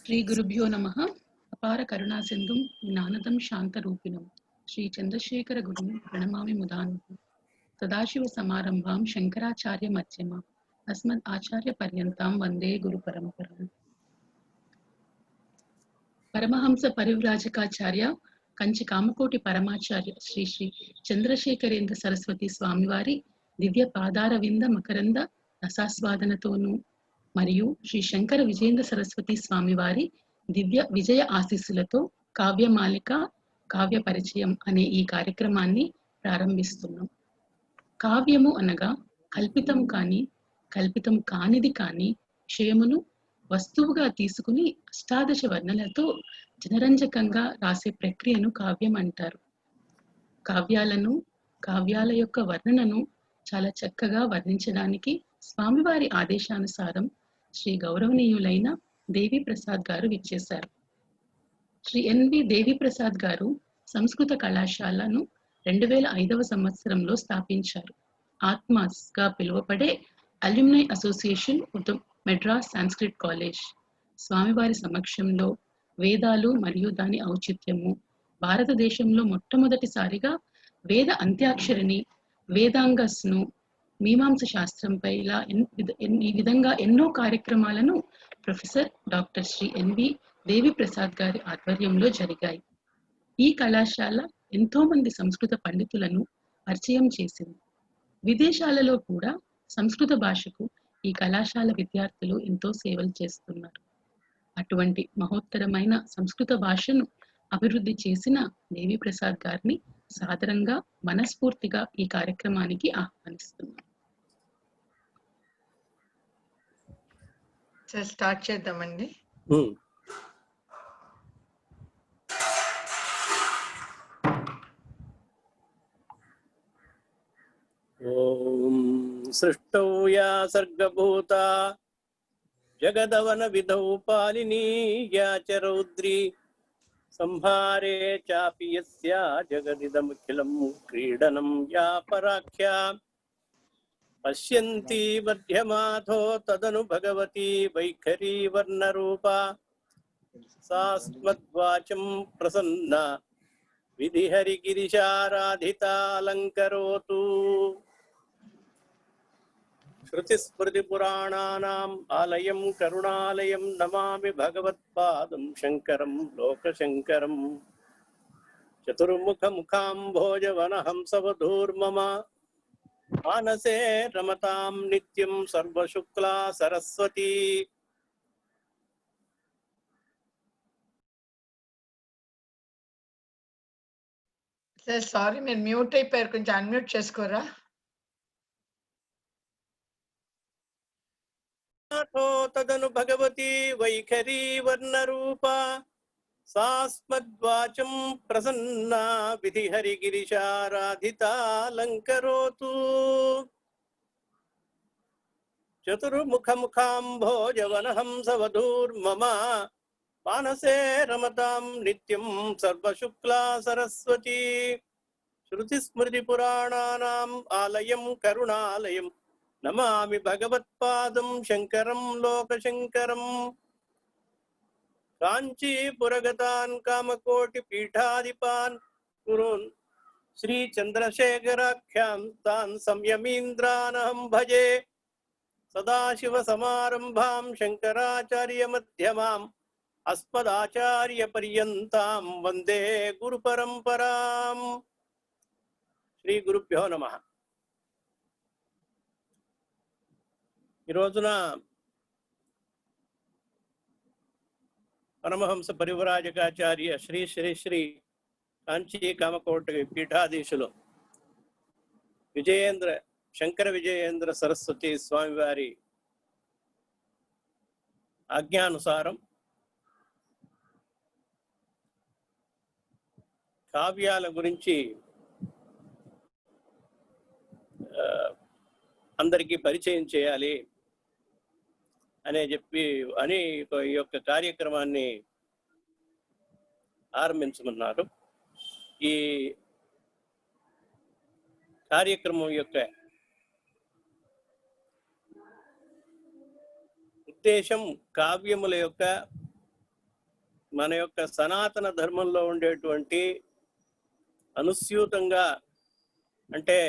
श्री गुरुभ्यो नमः। अपार करुणा सिंधुं ज्ञानदं शान्तरूपिणं श्री चंद्रशेखर गुरुं प्रणमामि मुदान्वहम्। सदाशिव समारंभां शंकराचार्य मध्यमाम् अस्मद् आचार्य पर्यन्तां वन्दे गुरुपरम्पराम्। परमहंस परिव्राजकाचार्य कंచి కామకోటి పరమాచార్య శ్రీ శ్రీ చంద్రశేఖరేంద్ర సరస్వతి స్వామివారి దివ్య పాదార వింద మకరంద రసాస్వాదనతోనూ మరియు శ్రీ శంకర విజయేంద్ర సరస్వతి స్వామివారి దివ్య విజయ ఆశీస్సులతో కావ్యమాలిక కావ్య పరిచయం అనే ఈ కార్యక్రమాన్ని ప్రారంభిస్తున్నాం. కావ్యము అనగా కల్పితం కానీ కల్పితం కానిది కానీ విషయమును వస్తువుగా తీసుకుని అష్టాదశ వర్ణలతో జనరంజకంగా రాసే ప్రక్రియను కావ్యం అంటారు. కావ్యాలను కావ్యాల యొక్క వర్ణనను చాలా చక్కగా వర్ణించడానికి స్వామివారి ఆదేశానుసారం శ్రీ గౌరవనీయులైన దేవి ప్రసాద్ గారు విచ్చేశారు. శ్రీ ఎన్వి దేవి ప్రసాద్ గారు సంస్కృత కళాశాలను 2005వ సంవత్సరంలో స్థాపించారు. ఆత్మాస్ గా పిలువబడే alumni association of the Madras Sanskrit college స్వామివారి సమక్షంలో వేదాలు మరియు దాని ఔచిత్యము, భారతదేశంలో మొట్టమొదటిసారిగా వేద అంత్యాక్షరిని వేదాంగస్ను మీమాంస శాస్త్రంపై ఈ విధంగా ఎన్నో కార్యక్రమాలను ప్రొఫెసర్ డాక్టర్ శ్రీ ఎన్వి దేవి ప్రసాద్ గారి ఆధ్వర్యంలో జరిగాయి. ఈ కళాశాల ఎంతో మంది సంస్కృత పండితులను పరిచయం చేసింది. విదేశాలలో కూడా సంస్కృత భాషకు ఈ కళాశాల విద్యార్థులు ఎంతో సేవలు చేస్తున్నారు. అటువంటి మహోత్తరమైన సంస్కృత భాషను అభివృద్ధి చేసిన దేవి ప్రసాద్ గారిని సాదరంగా మనస్ఫూర్తిగా ఈ కార్యక్రమానికి ఆహ్వానిస్తున్నాం. స్టార్ట్ చేద్దామండి. ఓం సృష్టౌ యా సర్గభూతా జగదవన విధౌ పాలినీ యా చ రౌద్రీ సంహారే చాపి యస్యా జగదిదమఖిలం క్రీడనం యా పరాఖ్యా పశ్యంతి మధ్యమాథో తదను భగవతి వైఖరీ వర్ణరూపా సాస్మద్వాచం ప్రసన్న విధిహరిగిరిశారాధితాలంకరోతు. శృతిస్మృతిపురాణానాం ఆలయం కరుణాలయం నమామి భగవత్పాదం శంకరం లోకశంకరం. చతుర్ముఖముఖాంభోజవనహంసవధూర్మమ మానసే రమతాం నిత్యం సర్వశుక్లా సరస్వతి. సారీ, మీరు మ్యూట్ అయిపోయారు, కొంచెం అన్మ్యూట్ చేసుకోరా. తదను భగవతి వైఖరీ వర్ణరూపా సాస్మద్వాచం ప్రసన్న విధిహరిగిరిశారాధితాలంకరోతు. చతుర్ముఖముఖాంభోజవనహంసవధూర్మమ మానసే రమతాం నిత్యం సర్వశుక్లా సరస్వతి. శృతిస్మృతిపురాణానాం ఆలయం కరుణాలయం నమామి భగవత్పాదం శంకరం లోకశంకరం. కాంచీపురగతాన్ కామకోటి పీఠాధిపాన్ గురూన్ శ్రీ చంద్రశేఖరాఖ్యాం తాన్ సంయమీంద్రానహం భజే. సదాశివ సమారంభాం శంకరాచార్య మధ్యమాం అస్మదాచార్య పర్యంతాం వందే గురు పరంపరాం. శ్రీ గురుభ్యో నమః. ఈ రోజున పరమహంస పరివ్రాజకాచార్య శ్రీ శ్రీ శ్రీ కాంచీ కామకోటి పీఠాధీశులు విజయేంద్ర శంకర విజయేంద్ర సరస్వతి స్వామివారి ఆజ్ఞానుసారం కావ్యాల గురించి అందరికీ పరిచయం చేయాలి అని ఈ యొక్క కార్యక్రమాన్ని ఆరంభించమన్నారు. ఈ కార్యక్రమం యొక్క ఉద్దేశం కావ్యముల యొక్క మన యొక్క సనాతన ధర్మంలో ఉండేటువంటి అనుస్యూతంగా అంటే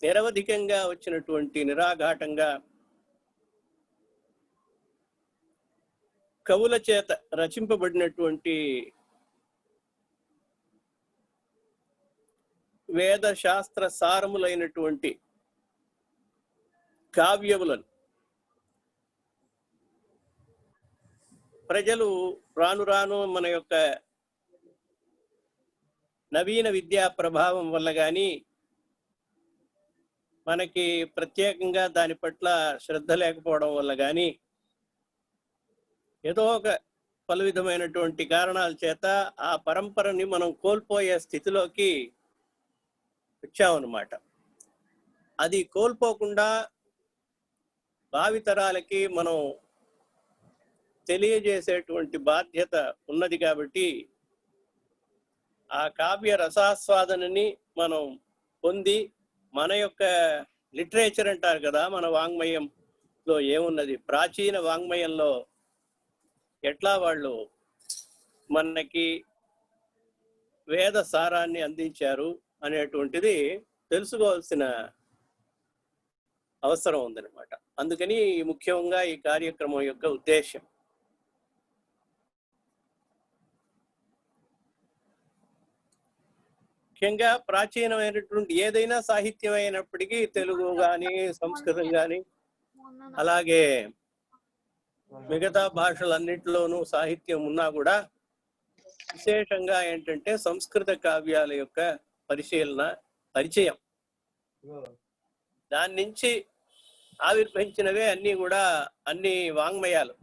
నిరవధికంగా వచ్చినటువంటి నిరాఘాటంగా కవుల చేత రచింపబడినటువంటి వేద శాస్త్ర సారములైనటువంటి కావ్యములను ప్రజలు రాను రాను మన యొక్క నవీన విద్యా ప్రభావం వల్ల కానీ మనకి ప్రత్యేకంగా దాని పట్ల శ్రద్ధ లేకపోవడం వల్ల కానీ ఏదో ఒక పలు విధమైనటువంటి కారణాల చేత ఆ పరంపరని మనం కోల్పోయే స్థితిలోకి వచ్చామన్నమాట. అది కోల్పోకుండా భావితరాలకి మనం తెలియజేసేటువంటి బాధ్యత ఉన్నది. కాబట్టి ఆ కావ్య రసాస్వాదనని మనం పొంది మన యొక్క లిటరేచర్ అంటారు కదా, మన వాంగ్మయంలో ఏమున్నది, ప్రాచీన వాంగ్మయంలో ఎట్లా వాళ్ళు మనకి వేద సారాన్ని అందించారు అనేటువంటిది తెలుసుకోవాల్సిన అవసరం ఉందన్నమాట. అందుకని ముఖ్యంగా ఈ కార్యక్రమం యొక్క ఉద్దేశం. ముఖ్యంగా ప్రాచీనమైనటువంటి ఏదైనా సాహిత్యం అయినప్పటికీ తెలుగు కానీ సంస్కృతం కానీ అలాగే మిగతా భాషలన్నింటిలోనూ సాహిత్యం ఉన్నా కూడా విశేషంగా ఏంటంటే సంస్కృత కావ్యాల యొక్క పరిచయం, దాని నుంచి ఆవిర్భవించినవే అన్ని కూడా అన్ని వాంగ్మయాలు.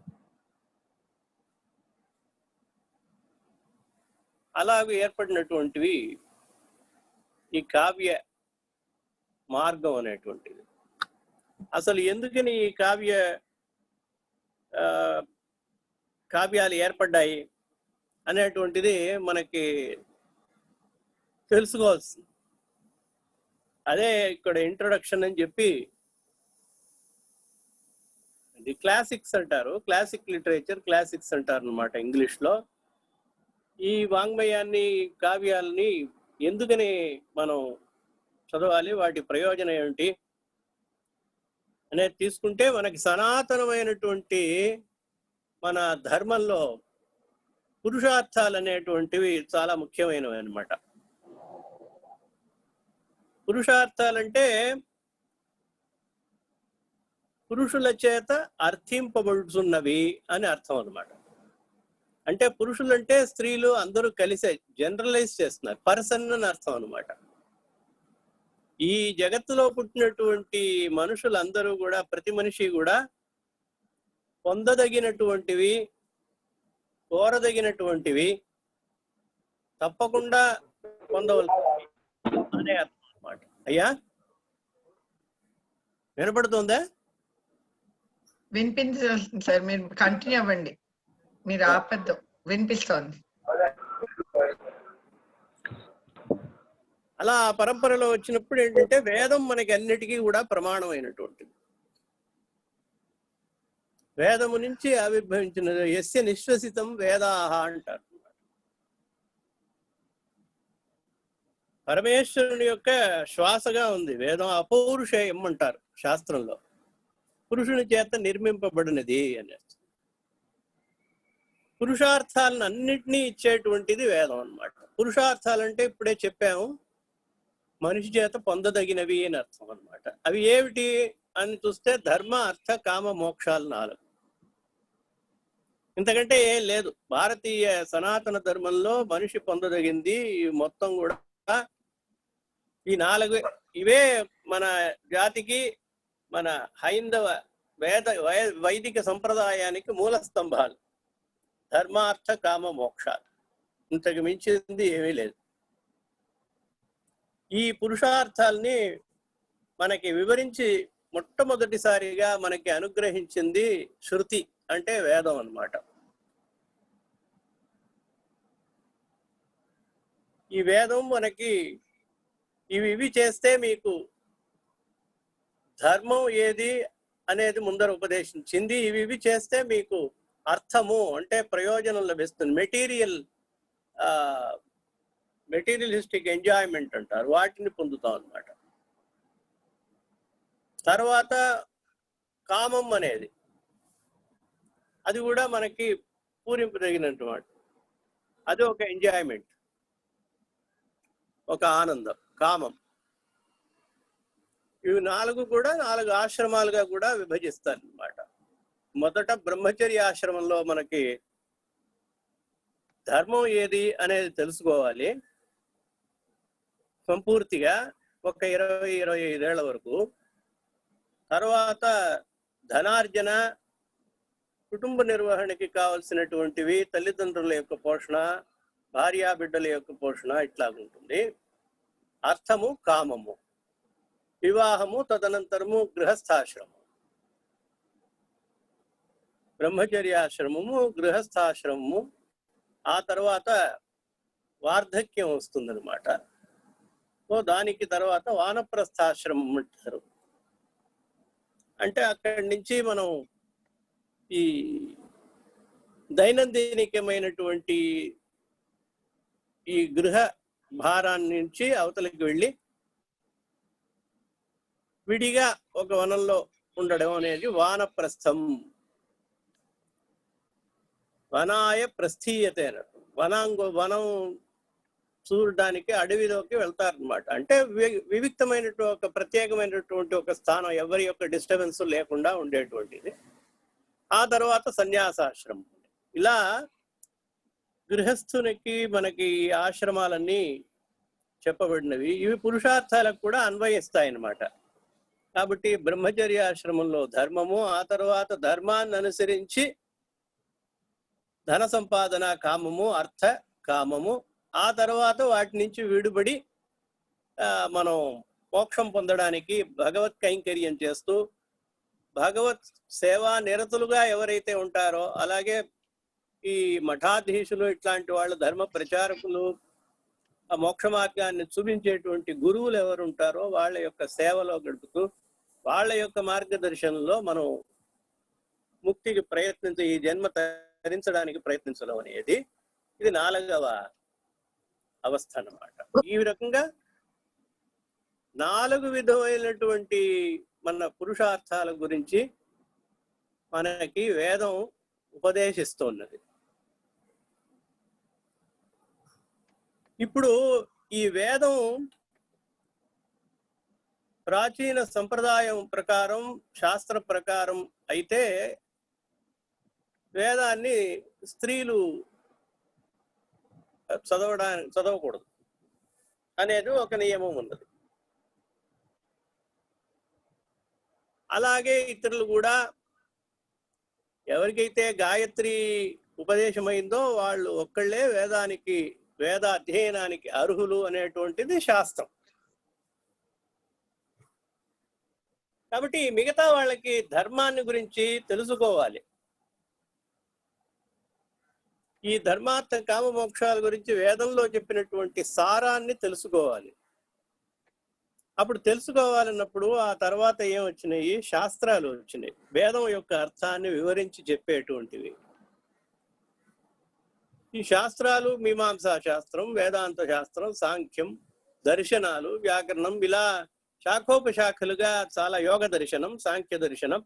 అలాగే ఏర్పడినటువంటివి ఈ కావ్య మార్గం అనేటువంటిది. అసలు ఎందుకని ఈ కావ్యాలు ఏర్పడ్డాయి అనేటువంటిది మనకి తెలుసుకోవాల్సింది. అదే ఇక్కడ ఇంట్రొడక్షన్ అని చెప్పి ఇది క్లాసిక్స్ అంటారు, క్లాసిక్ లిటరేచర్ క్లాసిక్స్ అంటారు అన్నమాట ఇంగ్లీష్లో. ఈ వాంగ్మయాన్ని కావ్యాలని ఎందుకని మనం చదవాలి, వాటి ప్రయోజనం ఏమిటి అనేది తీసుకుంటే మనకి సనాతనమైనటువంటి మన ధర్మంలో పురుషార్థాలు అనేటువంటివి చాలా ముఖ్యమైనవి అన్నమాట. పురుషార్థాలంటే పురుషుల చేత అర్థింపబడుతున్నవి అని అర్థం అన్నమాట. అంటే పురుషులంటే స్త్రీలు అందరూ కలిసే జనరలైజ్ చేస్తున్నారు, పర్సన్ అని అర్థం అన్నమాట. ఈ జగత్తులో పుట్టినటువంటి మనుషులందరూ కూడా, ప్రతి మనిషి కూడా పొందదగినటువంటివి, కోరదగినటువంటివి, తప్పకుండా పొందవలసినవి అనే అర్థం అన్నమాట. అయ్యా వినపడుతుందా? వినిపిస్తుంది సార్, మీరు కంటిన్యూ అవ్వండి, మీరు ఆపద్దు, వినిపిస్తోంది. అలా పరంపరలో వచ్చినప్పుడు ఏంటంటే వేదం మనకి అన్నిటికీ కూడా ప్రమాణమైనటువంటిది. వేదము నుంచి ఆవిర్భవించిన యస్య నిశ్వసితం వేదాహ అంటారు. పరమేశ్వరుని యొక్క శ్వాసగా ఉంది వేదం. అపౌరుషేయం అంటారు శాస్త్రంలో, పురుషుని చేత నిర్మింపబడినది అని. పురుషార్థాలను అన్నిటినీ ఇచ్చేటువంటిది వేదం అన్నమాట. పురుషార్థాలంటే ఇప్పుడే చెప్పాము, మనిషి చేత పొందదగినవి అని అర్థం అన్నమాట. అవి ఏమిటి అని చూస్తే ధర్మ, అర్థ, కామ, మోక్షాలు 4. ఇంతకంటే ఏం లేదు. భారతీయ సనాతన ధర్మంలో మనిషి పొందదగింది మొత్తం కూడా ఈ 4. ఇవే మన జాతికి, మన హైందవ వైదిక సంప్రదాయానికి మూల స్తంభాలు. ధర్మార్థ కామ మోక్షాలు, ఇంతకు మించింది ఏమీ లేదు. ఈ పురుషార్థాలని మనకి వివరించి మొట్టమొదటిసారిగా మనకి అనుగ్రహించింది శృతి, అంటే వేదం అన్నమాట. ఈ వేదం మనకి ఇవి చేస్తే మీకు ధర్మం ఏది అనేది ముందర ఉపదేశించింది. ఇవి చేస్తే మీకు అర్థము అంటే ప్రయోజనం లభిస్తుంది, మెటీరియలిస్టిక్ ఎంజాయ్మెంట్ అంటారు, వాటిని పొందుతాం అన్నమాట. తర్వాత కామం అనేది అది కూడా మనకి పూరింపదగినటువంటి, అది ఒక ఎంజాయ్మెంట్, ఒక ఆనందం, కామం. ఇవి 4 కూడా 4 ఆశ్రమాలుగా కూడా విభజిస్తారు అన్నమాట. మొదట బ్రహ్మచర్య ఆశ్రమంలో మనకి ధర్మం ఏది అనేది తెలుసుకోవాలి సంపూర్తిగా, ఒక 20-25 ఏళ్ల వరకు. తర్వాత ధనార్జన, కుటుంబ నిర్వహణకి కావలసినటువంటివి, తల్లిదండ్రుల యొక్క పోషణ, భార్యా బిడ్డల యొక్క పోషణ ఇట్లాగుంటుంది. అర్థము, కామము, వివాహము, తదనంతరము గృహస్థాశ్రమం. బ్రహ్మచర్యాశ్రమము, గృహస్థాశ్రమము, ఆ తర్వాత వార్ధక్యం వస్తుందన్నమాట. దానికి తర్వాత వానప్రస్థాశ్రమం అంటారు. అంటే అక్కడి నుంచి మనం ఈ దైనందినికమైనటువంటి ఈ గృహ భారాన్ని నుంచి అవతలికి వెళ్ళి విడిగా ఒక వనంలో ఉండడం అనేది వానప్రస్థం. వనాయ ప్రస్థీయతే అన్నట్టు. వనం చూడడానికి అడవిలోకి వెళ్తారనమాట. అంటే వివిక్తమైనటువంటి ఒక ప్రత్యేకమైనటువంటి ఒక స్థానం, ఎవరి యొక్క డిస్టర్బెన్స్ లేకుండా ఉండేటువంటిది. ఆ తర్వాత సన్యాసాశ్రమం. ఇలా గృహస్థునికి మనకి ఆశ్రమాలన్నీ చెప్పబడినవి. ఇవి పురుషార్థాలకు కూడా అన్వయిస్తాయి అన్నమాట. కాబట్టి బ్రహ్మచర్యాశ్రమంలో ధర్మము, ఆ తర్వాత ధర్మాన్ని అనుసరించి ధన సంపాదన కామము, అర్థ కామము, ఆ తర్వాత వాటి నుంచి విడుబడి మనం మోక్షం పొందడానికి భగవత్ కైంకర్యం చేస్తూ భగవత్ సేవా నిరతులుగా ఎవరైతే ఉంటారో, అలాగే ఈ మఠాధీశులు ఇట్లాంటి వాళ్ళు, ధర్మ ప్రచారకులు, ఆ మోక్ష మార్గాన్ని చూపించేటువంటి గురువులు ఎవరు ఉంటారో వాళ్ళ యొక్క సేవలో గడుపుతూ వాళ్ళ యొక్క మార్గదర్శనంలో మనం ముక్తికి ఈ జన్మ తరించడానికి ప్రయత్నించడం అనేది ఇది 4వ అవస్థ అన్నమాట. ఈ రకంగా 4 విధమైనటువంటి మన పురుషార్థాల గురించి మనకి వేదం ఉపదేశిస్తున్నది. ఇప్పుడు ఈ వేదం ప్రాచీన సంప్రదాయం ప్రకారం, శాస్త్ర ప్రకారం అయితే వేదాన్ని స్త్రీలు చదవకూడదు అనేది ఒక నియమం ఉన్నది. అలాగే ఇతరులు కూడా ఎవరికైతే గాయత్రి ఉపదేశమైందో వాళ్ళు ఒక్కళ్ళే వేద అధ్యయనానికి అర్హులు అనేటువంటిది శాస్త్రం. కాబట్టి మిగతా వాళ్ళకి ధర్మాన్ని గురించి తెలుసుకోవాలి. ఈ ధర్మార్థ కామ మోక్షాల గురించి వేదంలో చెప్పినటువంటి సారాన్ని తెలుసుకోవాలి. అప్పుడు తెలుసుకోవాలన్నప్పుడు ఆ తర్వాత ఏం వచ్చినాయి? శాస్త్రాలు వచ్చినాయి, వేదం యొక్క అర్థాన్ని వివరించి చెప్పేటువంటివి. ఈ శాస్త్రాలు మీమాంసా శాస్త్రం, వేదాంత శాస్త్రం, సాంఖ్యం, దర్శనాలు, వ్యాకరణం, ఇలా శాఖోపశాఖలుగా చాలా యోగ దర్శనం, సాంఖ్య దర్శనం,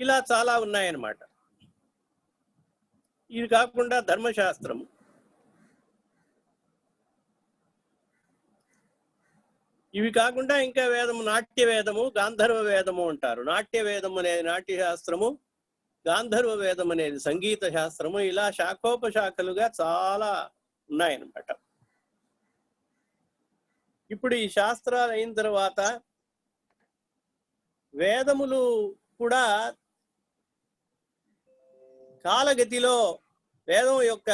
ఇలా చాలా ఉన్నాయన్నమాట. ఇవి కాకుండా ధర్మశాస్త్రం, ఇవి కాకుండా ఇంకా వేదము, నాట్య వేదము, గాంధర్వ వేదము అంటారు. నాట్య వేదం అనేది నాట్య శాస్త్రము, గాంధర్వ వేదం అనేది సంగీత శాస్త్రము, ఇలా శాఖోపశాఖలుగా చాలా ఉన్నాయన్నమాట. ఇప్పుడు ఈ శాస్త్రాలు అయిన తర్వాత వేదములు కూడా కాలగతిలో వేదం యొక్క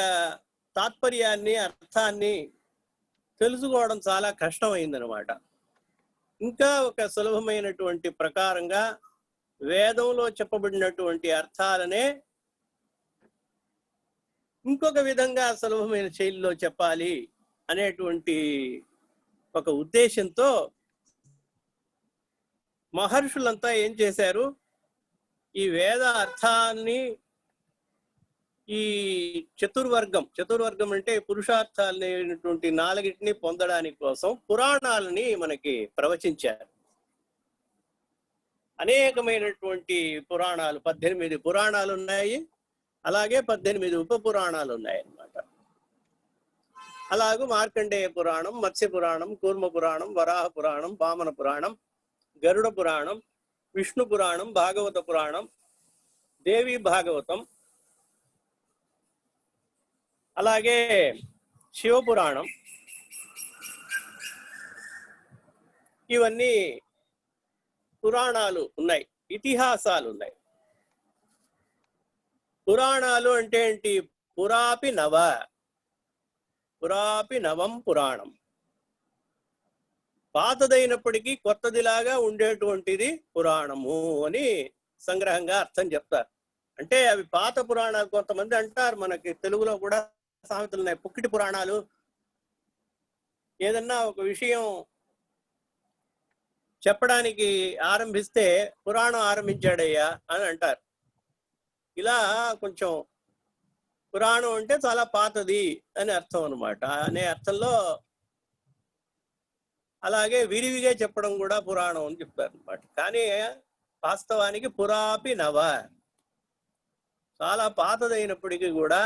తాత్పర్యాన్ని, అర్థాన్ని తెలుసుకోవడం చాలా కష్టమైందనమాట. ఇంకా ఒక సులభమైనటువంటి ప్రకారంగా వేదంలో చెప్పబడినటువంటి అర్థాలనే ఇంకొక విధంగా సులభమైన శైలిలో చెప్పాలి అనేటువంటి ఒక ఉద్దేశంతో మహర్షులంతా ఏం చేశారు? ఈ వేద అర్థాన్ని ఈ చతుర్వర్గం అంటే పురుషార్థాలైనటువంటి నాలుగిటిని పొందడానికి కోసం పురాణాలని మనకి ప్రవచించారు. అనేకమైనటువంటి పురాణాలు, 18 పురాణాలు ఉన్నాయి. అలాగే 18 ఉప పురాణాలు ఉన్నాయి అన్నమాట. అలాగే మార్కండేయ పురాణం, మత్స్య పురాణం, కూర్మ పురాణం, వరాహ పురాణం, వామన పురాణం, గరుడ పురాణం, విష్ణు పురాణం, భాగవత పురాణం, దేవి భాగవతం, అలాగే శివపురాణం, ఇవన్నీ పురాణాలు ఉన్నాయి, ఇతిహాసాలు ఉన్నాయి. పురాణాలు అంటే ఏంటి? పురాపి నవం పురాణం. పాతదైనప్పటికీ కొత్తదిలాగా ఉండేటువంటిది పురాణము అని సంగ్రహంగా అర్థం చెప్తారు. అంటే అవి పాత పురాణాలు. కొంతమంది అంటారు, మనకి తెలుగులో కూడా సామెతలు ఉన్నాయి, పుక్కిటి పురాణాలు. ఏదన్నా ఒక విషయం చెప్పడానికి ఆరంభిస్తే పురాణం ఆరంభించాడయ్యా అని అంటారు. ఇలా కొంచెం పురాణం అంటే చాలా పాతది అని అర్థం అన్నమాట. అనే అర్థంలో అలాగే విరివిగా చెప్పడం కూడా పురాణం అని చెప్తారు అన్నమాట. కానీ వాస్తవానికి పురాపి నవ, చాలా పాతదైనప్పటికీ కూడా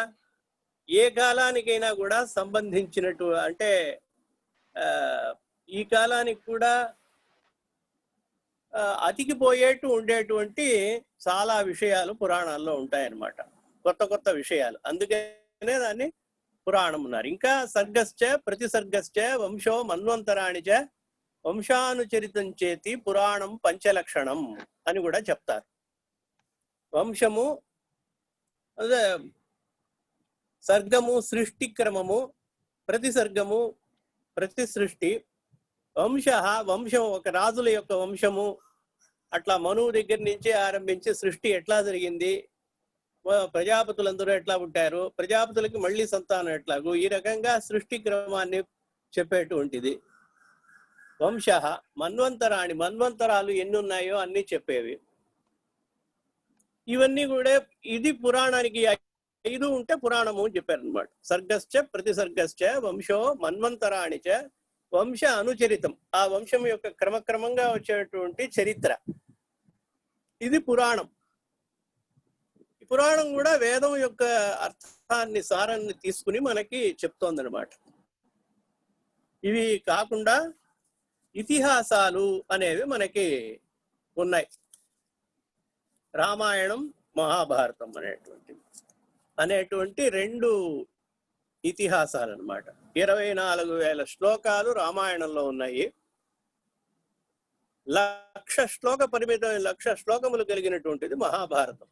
ఏ కాలానికైనా కూడా సంబంధించినట్టు, అంటే ఈ కాలానికి కూడా అతికిపోయేట్టు ఉండేటువంటి చాలా విషయాలు పురాణాల్లో ఉంటాయన్నమాట, కొత్త కొత్త విషయాలు. అందుకనే దాన్ని పురాణం అన్నారు. ఇంకా సర్గశ్చ ప్రతిసర్గశ్చ వంశో మన్వంతరాణిచ వంశానుచరితం చేతి పురాణం పంచలక్షణం అని కూడా చెప్తారు. వంశము అదే సర్గము సృష్టి క్రమము, ప్రతిసర్గము ప్రతి సృష్టి, వంశం ఒక రాజుల యొక్క వంశము, అట్లా మనువు దగ్గర నుంచి ఆరంభించి సృష్టి ఎట్లా జరిగింది, ప్రజాపతులందరూ ఎట్లా పుట్టారు, ప్రజాపతులకి మళ్ళీ సంతానం ఎట్లాగూ, ఈ రకంగా సృష్టి క్రమాన్ని చెప్పేటువంటిది. వంశ మన్వంతరాణి, మన్వంతరాలు ఎన్ని ఉన్నాయో అన్ని చెప్పేవి. ఇవన్నీ కూడా ఇది పురాణానికి 5 ఉంటే పురాణము అని చెప్పారు అనమాట. సర్గశ్చ ప్రతిసర్గశ్చ వంశో మన్వంతరాణిచ వంశ అనుచరితం, ఆ వంశం యొక్క క్రమక్రమంగా వచ్చేటువంటి చరిత్ర, ఇది పురాణం. ఈ పురాణం కూడా వేదం యొక్క అర్థాన్ని, సారాన్ని తీసుకుని మనకి చెప్తోందనమాట. ఇవి కాకుండా ఇతిహాసాలు అనేవి మనకి ఉన్నాయి. రామాయణం, మహాభారతం అనేటువంటి 2 ఇతిహాసాలు అన్నమాట. 24,000 శ్లోకాలు రామాయణంలో ఉన్నాయి. 1,00,000 శ్లోక పరిమితం, 1,00,000 శ్లోకములు కలిగినటువంటిది మహాభారతం.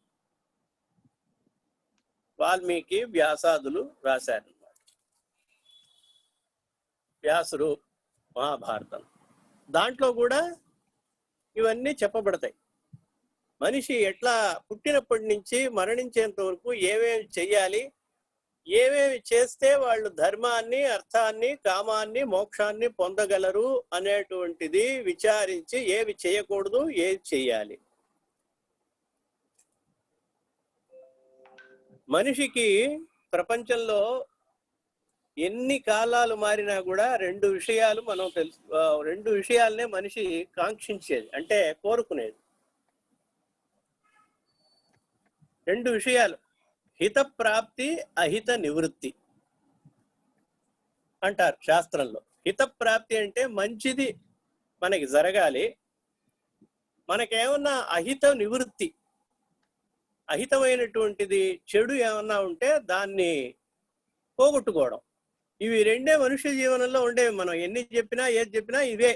వాల్మీకి, వ్యాసాదులు రాశారన్నమాట. వ్యాసుడు మహాభారతం, దాంట్లో కూడా ఇవన్నీ చెప్పబడతాయి. మనిషి ఎట్లా పుట్టినప్పటి నుంచి మరణించేంత వరకు ఏమేమి చెయ్యాలి, ఏమేమి చేస్తే వాళ్ళు ధర్మాన్ని, అర్థాన్ని, కామాన్ని, మోక్షాన్ని పొందగలరు అనేటువంటిది విచారించి ఏవి చేయకూడదు, ఏవి చెయ్యాలి. మనిషికి ప్రపంచంలో ఎన్ని కాలాలు మారినా కూడా 2 విషయాలు మనం తెలుసు, 2 విషయాలనే మనిషి కాంక్షించేది, అంటే కోరుకునేది. 2 విషయాలు, హిత ప్రాప్తి, అహిత నివృత్తి అంటారు శాస్త్రంలో. హిత ప్రాప్తి అంటే మంచిది మనకి జరగాలి, మనకేమన్నా అహిత నివృత్తి, అహితమైనటువంటిది చెడు ఏమన్నా ఉంటే దాన్ని పోగొట్టుకోవడం. ఇవి 2 మనుష్య జీవనంలో ఉండేవి. మనం ఎన్ని చెప్పినా, ఏది చెప్పినా ఇవే.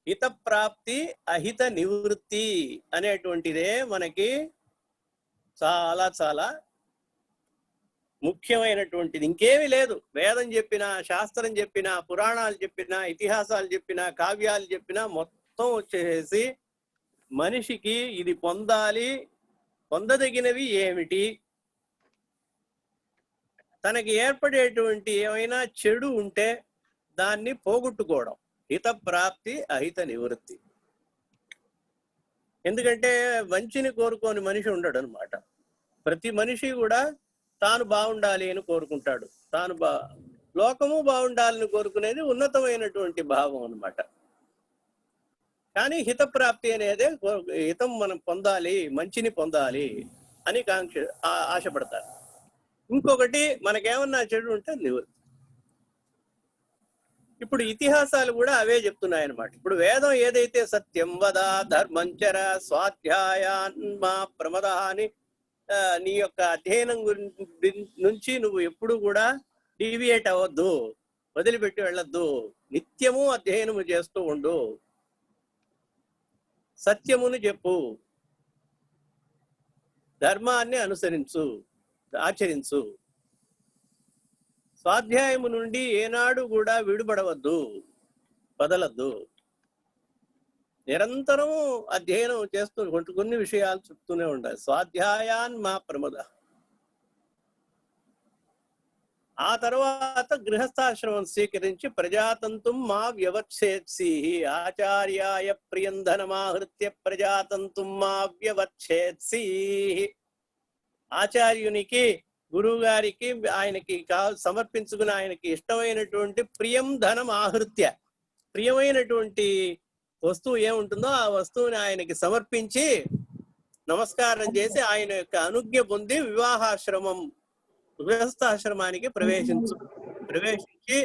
హిత ప్రాప్తి, అహిత నివృత్తి అనేటువంటిదే మనకి చాలా చాలా ముఖ్యమైనటువంటిది. ఇంకేమీ లేదు. వేదం చెప్పినా, శాస్త్రం చెప్పినా, పురాణాలు చెప్పినా, ఇతిహాసాలు చెప్పినా, కావ్యాలు చెప్పినా మొత్తం వచ్చేసి మనిషికి ఇది పొందాలి, పొందదగినవి ఏమిటి, తనకి ఏర్పడేటువంటి ఏమైనా చెడు ఉంటే దాన్ని పోగొట్టుకోవడం, హిత ప్రాప్తి, అహిత నివృత్తి. ఎందుకంటే మంచిని కోరుకోని మనిషి ఉండడు అనమాట. ప్రతి మనిషి కూడా తాను బాగుండాలి అని కోరుకుంటాడు. లోకము బాగుండాలని కోరుకునేది ఉన్నతమైనటువంటి భావం అన్నమాట. కానీ హితప్రాప్తి అనేదే హితం మనం పొందాలి, మంచిని పొందాలి అని ఆశపడతారు. ఇంకొకటి మనకేమన్నా చెడు ఉంటే నివృత్తి. ఇప్పుడు ఇతిహాసాలు కూడా అవే చెప్తున్నాయి అన్నమాట. ఇప్పుడు వేదం ఏదైతే సత్యం వద ధర్మంచర స్వాధ్యాయాన్మా ప్రమద అని నీ యొక్క అధ్యయనం నుంచి నువ్వు ఎప్పుడు కూడా డీవియేట్ అవ్వద్దు, వదిలిపెట్టి వెళ్ళొద్దు, నిత్యము అధ్యయనము చేస్తూ ఉండు, సత్యమును చెప్పు, ధర్మాన్ని అనుసరించు, ఆచరించు, స్వాధ్యాయము నుండి ఏనాడు కూడా విడుపడవద్దు, వదలద్దు, నిరంతరం అధ్యయనం చేస్తూ కొన్ని విషయాలు చెప్తూనే ఉండాలి. స్వాధ్యాయాన్ మా ప్రమద. ఆ తర్వాత గృహస్థాశ్రమం స్వీకరించి ప్రజాతంతుం మా వ్యవచ్ఛేత్సి ఆచార్యాయ ప్రియంధనమాహృత్య ప్రజాతంతుం మా వ్యవచ్ఛేత్సి. ఆచార్యునికి, గురువు గారికి, ఆయనకి సమర్పించుకుని ఆయనకి ఇష్టమైనటువంటి ప్రియం ధనం ఆహృత్య, ప్రియమైనటువంటి వస్తువు ఏముంటుందో ఆ వస్తువుని ఆయనకి సమర్పించి నమస్కారం చేసి ఆయన యొక్క అనుజ్ఞ పొంది వివాహాశ్రమం, గృహస్థాశ్రమానికి ప్రవేశించి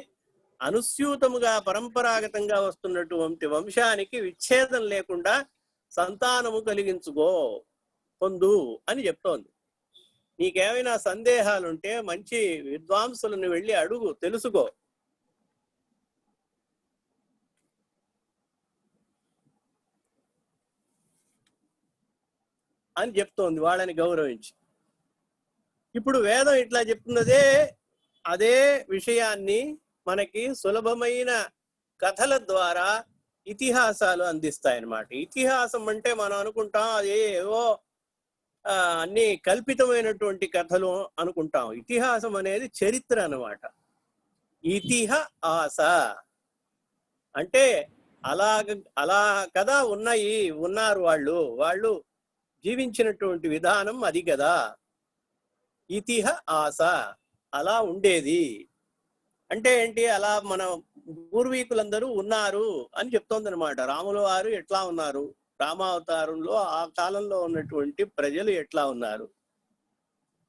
అనుస్యూతముగా పరంపరాగతంగా వస్తున్నటువంటి వంశానికి విచ్ఛేదం లేకుండా సంతానము కలిగించుకో, పొందు అని చెప్తోంది. నీకేమైనా సందేహాలుంటే మంచి విద్వాంసులను వెళ్ళి అడుగు, తెలుసుకో. అని చెప్తోంది వాళ్ళని గౌరవించి. ఇప్పుడు వేదం ఇట్లా చెప్తున్నదే అదే విషయాన్ని మనకి సులభమైన కథల ద్వారా ఇతిహాసాలు అందిస్తాయన్నమాట. ఇతిహాసం అంటే మనం అనుకుంటాం అది ఏవో అన్ని కల్పితమైనటువంటి కథలు అనుకుంటాం. ఇతిహాసం అనేది చరిత్ర అన్నమాట. ఇతిహాస అంటే అలా కదా ఉన్నారు వాళ్ళు జీవించినటువంటి విధానం అది కదా ఇతిహాస. అలా ఉండేది అంటే ఏంటి? అలా మన పూర్వీకులందరూ ఉన్నారు అని చెప్తోంది అనమాట. రాముల వారు ఎట్లా ఉన్నారు, రామావతారంలో ఆ కాలంలో ఉన్నటువంటి ప్రజలు ఎట్లా ఉన్నారు,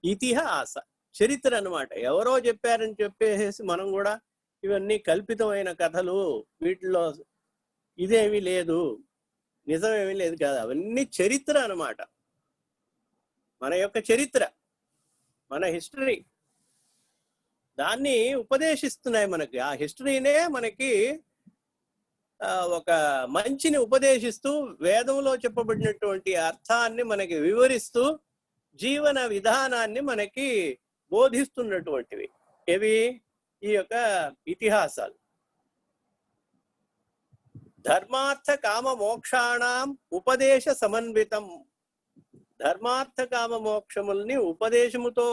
ఇతిహాస చరిత్ర అన్నమాట. ఎవరో చెప్పారని చెప్పేసి మనం కూడా ఇవన్నీ కల్పితమైన కథలు, వీటిలో ఇదేమీ లేదు, నిజమేమీ లేదు కదా, అవన్నీ చరిత్ర అన్నమాట. మన యొక్క చరిత్ర, మన హిస్టరీ, దాన్ని ఉపదేశిస్తున్నాయి మనకి. ఆ హిస్టరీనే మనకి ఒక మంచిని ఉపదేశిస్తూ, వేదంలో చెప్పబడినటువంటి అర్థాన్ని మనకి వివరిస్తూ, జీవన విధానాన్ని మనకి బోధిస్తున్నటువంటివి ఇవి ఈ యొక్క ఇతిహాసాలు. ధర్మార్థ కామ మోక్షాణం ఉపదేశ సమన్వితం. ధర్మార్థ కామ మోక్షముల్ని ఉపదేశముతో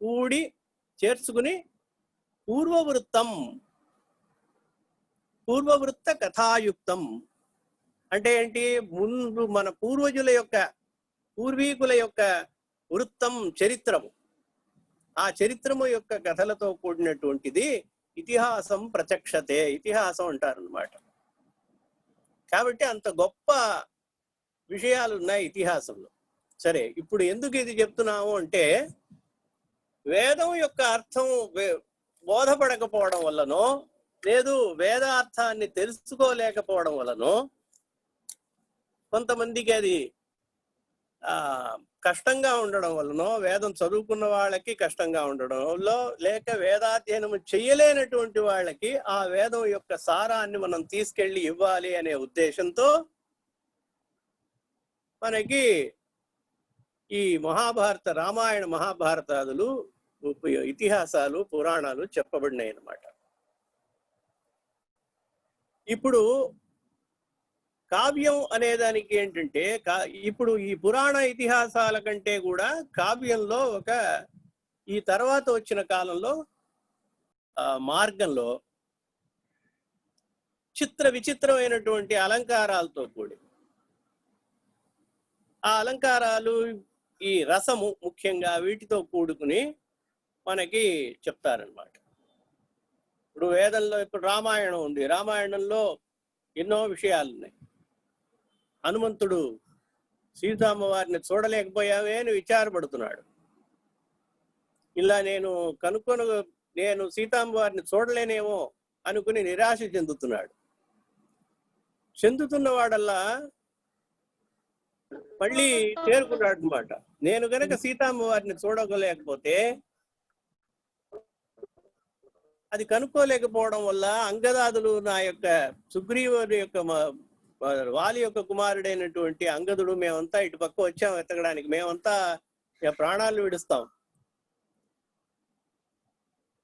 కూడి చేర్చుకుని పూర్వవృత్త కథాయుక్తం అంటే ఏంటి? ముందు మన పూర్వీకుల యొక్క వృత్తం, చరిత్రము, ఆ చరిత్రము యొక్క కథలతో కూడినటువంటిది ఇతిహాసం ప్రచక్షతే, ఇతిహాసం అంటారు అన్నమాట. కాబట్టి అంత గొప్ప విషయాలు ఉన్నాయి ఇతిహాసంలో. సరే, ఇప్పుడు ఎందుకు ఇది చెప్తున్నాము అంటే, వేదం యొక్క అర్థం బోధపడకపోవడం వల్లనో, లేదు వేదార్థాన్ని తెలుసుకోలేకపోవడం వల్లనో, కొంతమందికి అది కష్టంగా ఉండడం వల్లనో, వేదం చదువుకున్న వాళ్ళకి కష్టంగా ఉండడం వల్ల, లేక వేదాధ్యయనం చెయ్యలేనటువంటి వాళ్ళకి ఆ వేదం యొక్క సారాన్ని మనం తీసుకెళ్లి ఇవ్వాలి అనే ఉద్దేశంతో మనకి ఈ మహాభారత, రామాయణ మహాభారతాదులు, ఇతిహాసాలు, పురాణాలు చెప్పబడినాయి అన్నమాట. ఇప్పుడు కావ్యం అనేదానికి ఏంటంటే, ఇప్పుడు ఈ పురాణ ఇతిహాసాల కంటే కూడా కావ్యంలో ఈ తర్వాత వచ్చిన కాలంలో మార్గంలో విచిత్రమైనటువంటి అలంకారాలతో కూడి, ఆ అలంకారాలు ఈ రసము ముఖ్యంగా వీటితో కూడుకుని మనకి చెప్తారనమాట. ఇప్పుడు వేదంలో ఇప్పుడు రామాయణం ఉంది, రామాయణంలో ఎన్నో విషయాలు ఉన్నాయి. హనుమంతుడు సీతమ్మ వారిని చూడలేకపోయావే అని విచారపడుతున్నాడు. ఇలా నేను సీతమ్మ వారిని చూడలేనేమో అనుకుని నిరాశ చెందుతున్నాడు. చెందుతున్న వాడల్లా మళ్ళీ చేరుకున్నాడు అనమాట. నేను గనక సీతమ్మ వారిని చూడలేకపోతే, అది కనుక్కోలేకపోవడం వల్ల అంగదాదులు నా యొక్క సుగ్రీవుడి యొక్క వాలి యొక్క కుమారుడైనటువంటి అంగదుడు మేమంతా ఇటు పక్క వచ్చాం వెతకడానికి, మేమంతా ప్రాణాలు విడుస్తాం.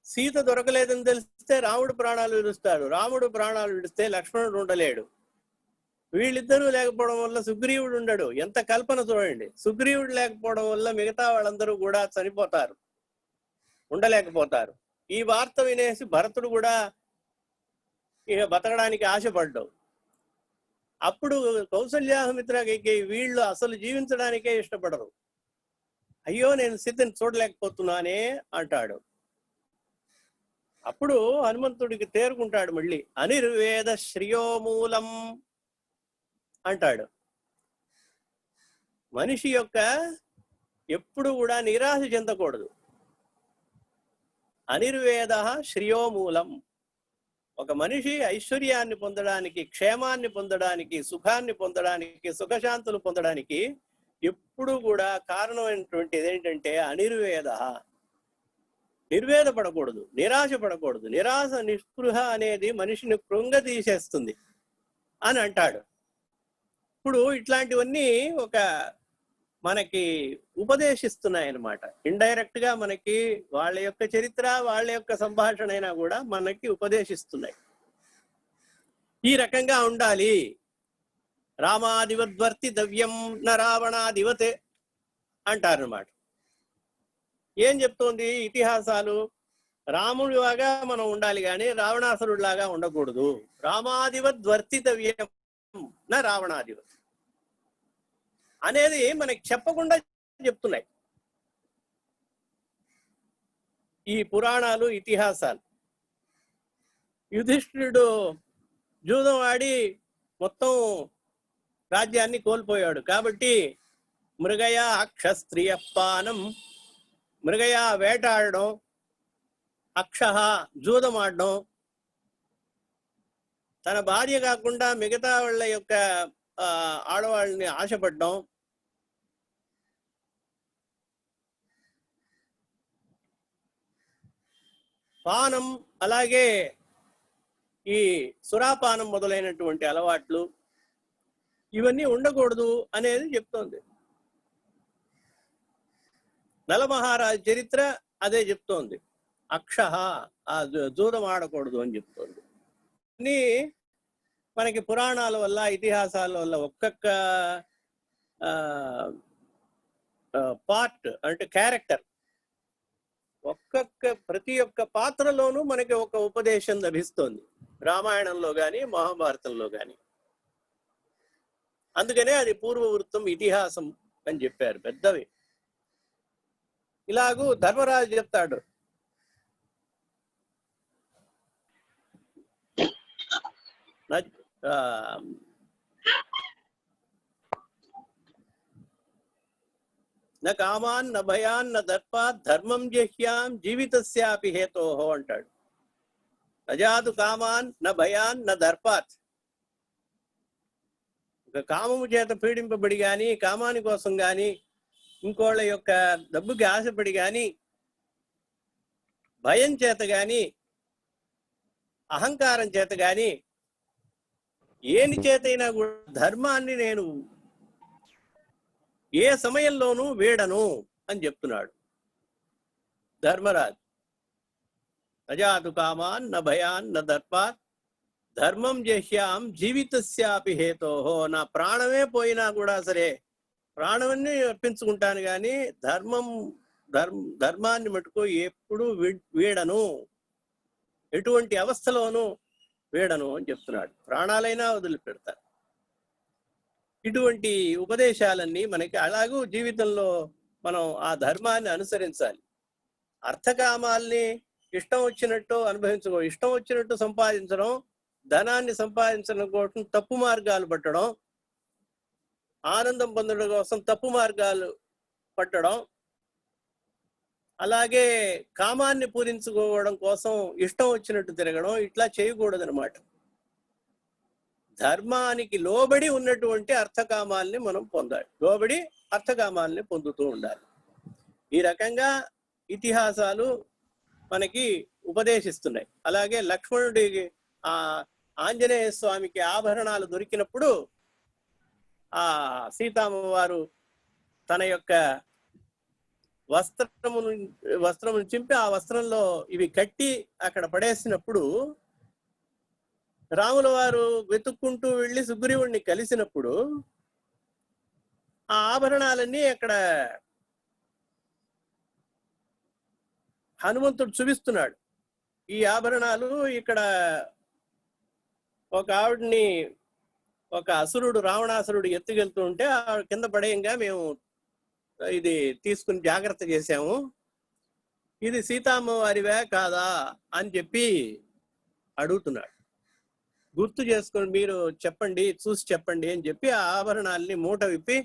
సీత దొరకలేదని తెలిస్తే రాముడు ప్రాణాలు విడుస్తాడు, రాముడు ప్రాణాలు విడిస్తే లక్ష్మణుడు ఉండలేడు. వీళ్ళిద్దరూ లేకపోవడం వల్ల సుగ్రీవుడు ఉండడు. ఎంత కల్పన చూడండి. సుగ్రీవుడు లేకపోవడం వల్ల మిగతా వాళ్ళందరూ కూడా చనిపోతారు, ఉండలేకపోతారు. ఈ వార్త వినేసి భరతుడు కూడా ఇక బతకడానికి ఆశపడ్డావు. అప్పుడు కౌసల్యామిత్రకి వీళ్ళు అసలు జీవించడానికే ఇష్టపడరు. అయ్యో నేను సీతని చూడలేకపోతున్నానే అంటాడు. అప్పుడు హనుమంతుడికి తేరుకుంటాడు మళ్ళీ. అనిర్వేద శ్రియోమూలం అంటాడు. మనిషి యొక్క ఎప్పుడు కూడా నిరాశ చెందకూడదు. అనిర్వేద శ్రియోమూలం. ఒక మనిషి ఐశ్వర్యాన్ని పొందడానికి, క్షేమాన్ని పొందడానికి, సుఖాన్ని పొందడానికి, సుఖశాంతులు పొందడానికి ఎప్పుడు కూడా కారణమైనటువంటిది ఏంటంటే అనిర్వేద. నిర్వేద పడకూడదు, నిరాశ పడకూడదు. నిరాశ నిస్పృహ అనేది మనిషిని కృంగతీసేస్తుంది అని అంటాడు. ఇప్పుడు ఇట్లాంటివన్నీ ఒక మనకి ఉపదేశిస్తున్నాయి అన్నమాట. ఇండైరెక్ట్ గా మనకి వాళ్ళ యొక్క చరిత్ర, వాళ్ళ యొక్క సంభాషణ అయినా కూడా మనకి ఉపదేశిస్తున్నాయి. ఈ రకంగా ఉండాలి. రామాదివద్వర్తి దవ్యం న రావణాదివతే అంటారన్నమాట. ఏం చెప్తోంది ఇతిహాసాలు? రాముడిలాగా మనం ఉండాలి కానీ రావణాసురుడిలాగా ఉండకూడదు. రామాదివద్వర్తితవ్యం నా రావణాదివత్ అనేది మనకి చెప్పకుండా చెప్తున్నాయి ఈ పురాణాలు, ఇతిహాసాలు. యుధిష్ఠిరుడు జూదం ఆడి మొత్తం రాజ్యాన్ని కోల్పోయాడు కాబట్టి మృగయ అక్షస్త్రియపానం, మృగయ వేటాడడం, అక్ష జూదం ఆడడం, తన భార్య కాకుండా మిగతా వాళ్ళ యొక్క ఆడవాళ్ళని ఆశపడ్డం, పానం, అలాగే ఈ సురాపానం మొదలైనటువంటి అలవాట్లు ఇవన్నీ ఉండకూడదు అనేది చెప్తోంది. నలమహారాజు చరిత్ర అదే చెప్తోంది. అక్ష ఆ జూదం ఆడకూడదు అని చెప్తోంది. అన్ని మనకి పురాణాల వల్ల, ఇతిహాసాల వల్ల ఒక్కొక్క పార్ట్ అంటే క్యారెక్టర్, ప్రతి ఒక్క పాత్రలోనూ మనకి ఒక ఉపదేశం లభిస్తోంది, రామాయణంలో గాని మహాభారతంలో గాని. అందుకనే అది పూర్వవృత్తం, ఇతిహాసం అని చెప్పారు పెద్దవి. ఇలాగూ ధర్మరాజు చెప్తాడు, న కామాన్ న భయాన్ న దర్పాత్ ధర్మం జహ్యాం జీవితస్యాపి హేతోహో అంటాడు. నజాదు కామాన్ న భయాన్ న దర్పాత్. కామము చేత పీడింపబడి గాని, కామాని కోసం గాని, ఇంకోళ్ళ యొక్క డబ్బుకి ఆశపడి గాని, భయం చేత గాని, అహంకారం చేత గాని, ఏని చేతైనా కూడా ధర్మాన్ని నేను ఏ సమయంలోనూ వీడను అని చెప్తున్నాడు ధర్మరాజు. నజాతు కామాన్ న భయాన్ న దర్పాత్ ధర్మం జహ్యాం జీవితస్యాపి హేతోహో. నా ప్రాణమే పోయినా కూడా సరే ప్రాణాన్ని అర్పించుకుంటాను కానీ ధర్మాన్ని మటుకు ఎప్పుడు వీడను, ఎటువంటి అవస్థలోనూ వీడను అని చెప్తున్నాడు. ప్రాణాలైనా వదిలిపెడతారు. ఇటువంటి ఉపదేశాలన్నీ మనకి అలాగూ జీవితంలో మనం ఆ ధర్మాన్ని అనుసరించాలి. అర్థకామాల్ని ఇష్టం వచ్చినట్టు అనుభవించడం, ఇష్టం వచ్చినట్టు సంపాదించడం, ధనాన్ని సంపాదించడం కోసం తప్పు మార్గాలు పట్టడం, ఆనందం పొందడం కోసం తప్పు మార్గాలు పట్టడం, అలాగే కామాన్ని పూరించుకోవడం కోసం ఇష్టం వచ్చినట్టు తిరగడం, ఇట్లా చేయకూడదనమాట. ధర్మానికి లోబడి ఉన్నటువంటి అర్థకామాల్ని మనం పొందాలి, లోబడి అర్థకామాల్ని పొందుతూ ఉండాలి. ఈ రకంగా ఇతిహాసాలు మనకి ఉపదేశిస్తున్నాయి. అలాగే లక్ష్మణుడికి ఆ ఆంజనేయ స్వామికి ఆభరణాలు దొరికినప్పుడు ఆ సీతమ్మ వారు తన యొక్క వస్త్రమును చింపి ఆ వస్త్రంలో ఇవి కట్టి అక్కడ పడేసినప్పుడు రాముల వారు వెతుక్కుంటూ వెళ్ళి సుగ్రీవుడిని కలిసినప్పుడు ఆ ఆభరణాలన్నీ అక్కడ హనుమంతుడు చూపిస్తున్నాడు. ఈ ఆభరణాలు ఇక్కడ ఒక ఆవిడ్ని ఒక అసురుడు, రావణాసురుడు ఎత్తుకెళ్తూ ఉంటే కింద పడేయంగా మేము ఇది తీసుకుని జాగ్రత్త చేశాము, ఇది సీతమ్మ వారివే కాదా అని చెప్పి అడుగుతున్నాడు. గుర్తు చేసుకొని మీరు చెప్పండి, చూసి చెప్పండి అని చెప్పి ఆ ఆభరణాలని మూట విప్పి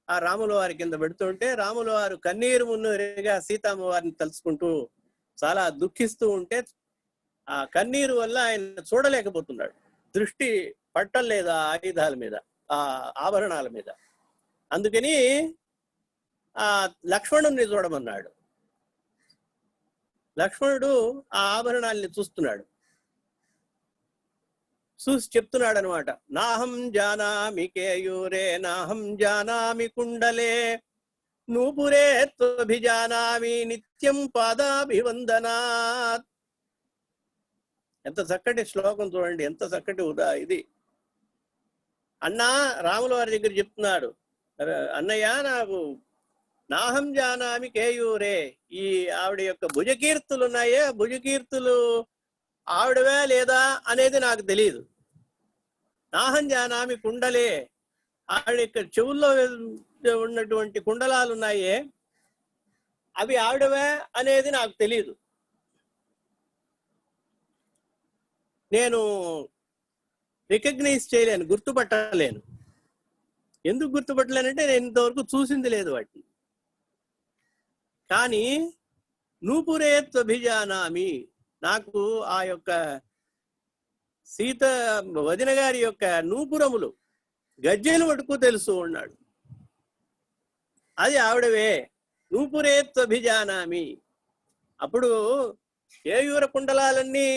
ఆ రాముల వారి కింద పెడుతుంటే రాముల వారు కన్నీరు మున్నీరుగా సీతమ్మ వారిని తలుచుకుంటూ చాలా దుఃఖిస్తూ ఉంటే ఆ కన్నీరు వల్ల ఆయన చూడలేకపోతున్నాడు. దృష్టి పట్టలేదు ఆ ఆయుధాల మీద, ఆ ఆభరణాల మీద. అందుకని ఆ లక్ష్మణుని చూడమన్నాడు. లక్ష్మణుడు ఆ ఆభరణాలని చూస్తున్నాడు, చూసి చెప్తున్నాడు అనమాట. నాహం జానామి కేయూరే నాహం జానామి కుండలే నూపురే త్వభిజానామి నిత్యం పాదాభివందనాత్. ఎంత చక్కటి శ్లోకం చూడండి, ఎంత చక్కటి ఇది. అన్నా రాముల వారి దగ్గర చెప్తున్నాడు, అన్నయ్య నాకు నాహం జానామి కేయూరే, ఈ ఆవిడ యొక్క భుజకీర్తులు ఉన్నాయే, భుజకీర్తులు ఆవిడవే లేదా అనేది నాకు తెలియదు. నాహం జానామి కుండలే, ఆవిడ యొక్క చెవుల్లో ఉన్నటువంటి కుండలాలు ఉన్నాయే అవి ఆవిడవే అనేది నాకు తెలియదు. నేను రికగ్నైజ్ చేయలేను, గుర్తుపట్టలేను. ఎందుకు గుర్తుపట్టలేనంటే నేను ఇంతవరకు చూసింది లేదు వాటిని. కానీ నూపురే త్వభిజానామి, నాకు ఆ యొక్క సీత వదిన గారి యొక్క నూపురములు, గజ్జెలు మటుకు తెలుసు ఉన్నాడు, అది ఆవిడవే. నూపురే త్వభిజానామి. అప్పుడు కేయూర కుండలాలన్నీ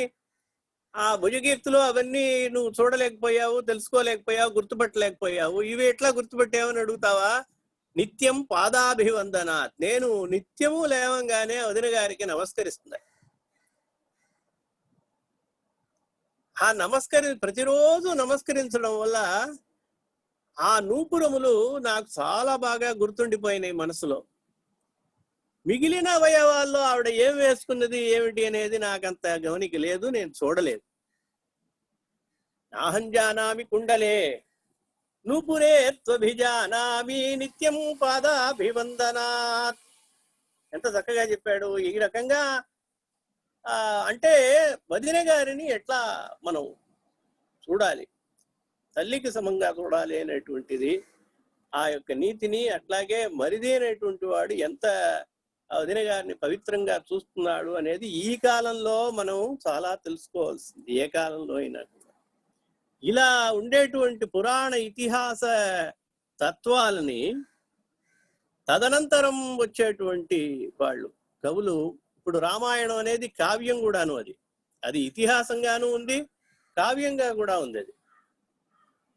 ఆ భుజకీర్తులు అవన్నీ నువ్వు చూడలేకపోయావు, తెలుసుకోలేకపోయావు, గుర్తుపట్టలేకపోయావు. ఇవి ఎట్లా గుర్తుపట్టావు అని అడుగుతావా? నిత్యం పాదాభివందనాత్, నేను నిత్యము లేవంగానే వదిన గారికి నమస్కరిస్తున్నా. ఆ ప్రతిరోజు నమస్కరించడం వల్ల ఆ నూపురములు నాకు చాలా బాగా గుర్తుండిపోయినాయి మనసులో. మిగిలిన అవయవాల్లో ఆవిడ ఏం వేసుకున్నది ఏమిటి అనేది నాకంత గమనిక లేదు, నేను చూడలేదు. నాహం జానామి కుండలే నూపురే త్వభిజానామి నిత్యం పాదాభివందనాత్. ఎంత చక్కగా చెప్పాడు. ఈ రకంగా అంటే వదిన గారిని ఎట్లా మనం చూడాలి, తల్లికి సమంగా చూడాలి అనేటువంటిది ఆ యొక్క నీతిని, అట్లాగే మరిది అనేటువంటి వాడు ఎంత వదిన గారిని పవిత్రంగా చూస్తున్నాడు అనేది ఈ కాలంలో మనం చాలా తెలుసుకోవాల్సింది. ఏ కాలంలో అయినా ఇలా ఉండేటువంటి పురాణ ఇతిహాస తత్వాలని తదనంతరం వచ్చేటువంటి వాళ్ళు కవులు, ఇప్పుడు రామాయణం అనేది కావ్యం కూడాను, అది ఇతిహాసంగాను ఉంది, కావ్యంగా కూడా ఉంది. అది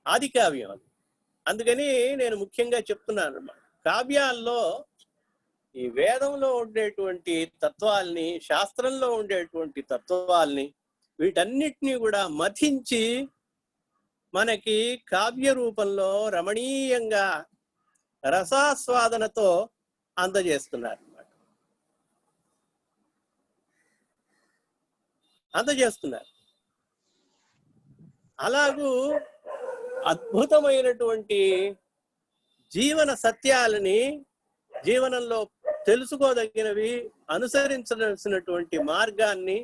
ఆది కావ్యం అది. అందుకని నేను ముఖ్యంగా చెప్తున్నాను అన్నమాట, కావ్యాల్లో ఈ వేదంలో ఉండేటువంటి తత్వాల్ని, శాస్త్రంలో ఉండేటువంటి తత్వాల్ని, వీటన్నిటినీ కూడా మథించి మనకి కావ్య రూపంలో రమణీయంగా రసాస్వాదనతో అందజేస్తున్నారు అన్నమాట. అలాగూ అద్భుతమైనటువంటి జీవన సత్యాలని, జీవనంలో తెలుసుకోదగినవి, అనుసరించాల్సినటువంటి మార్గాన్ని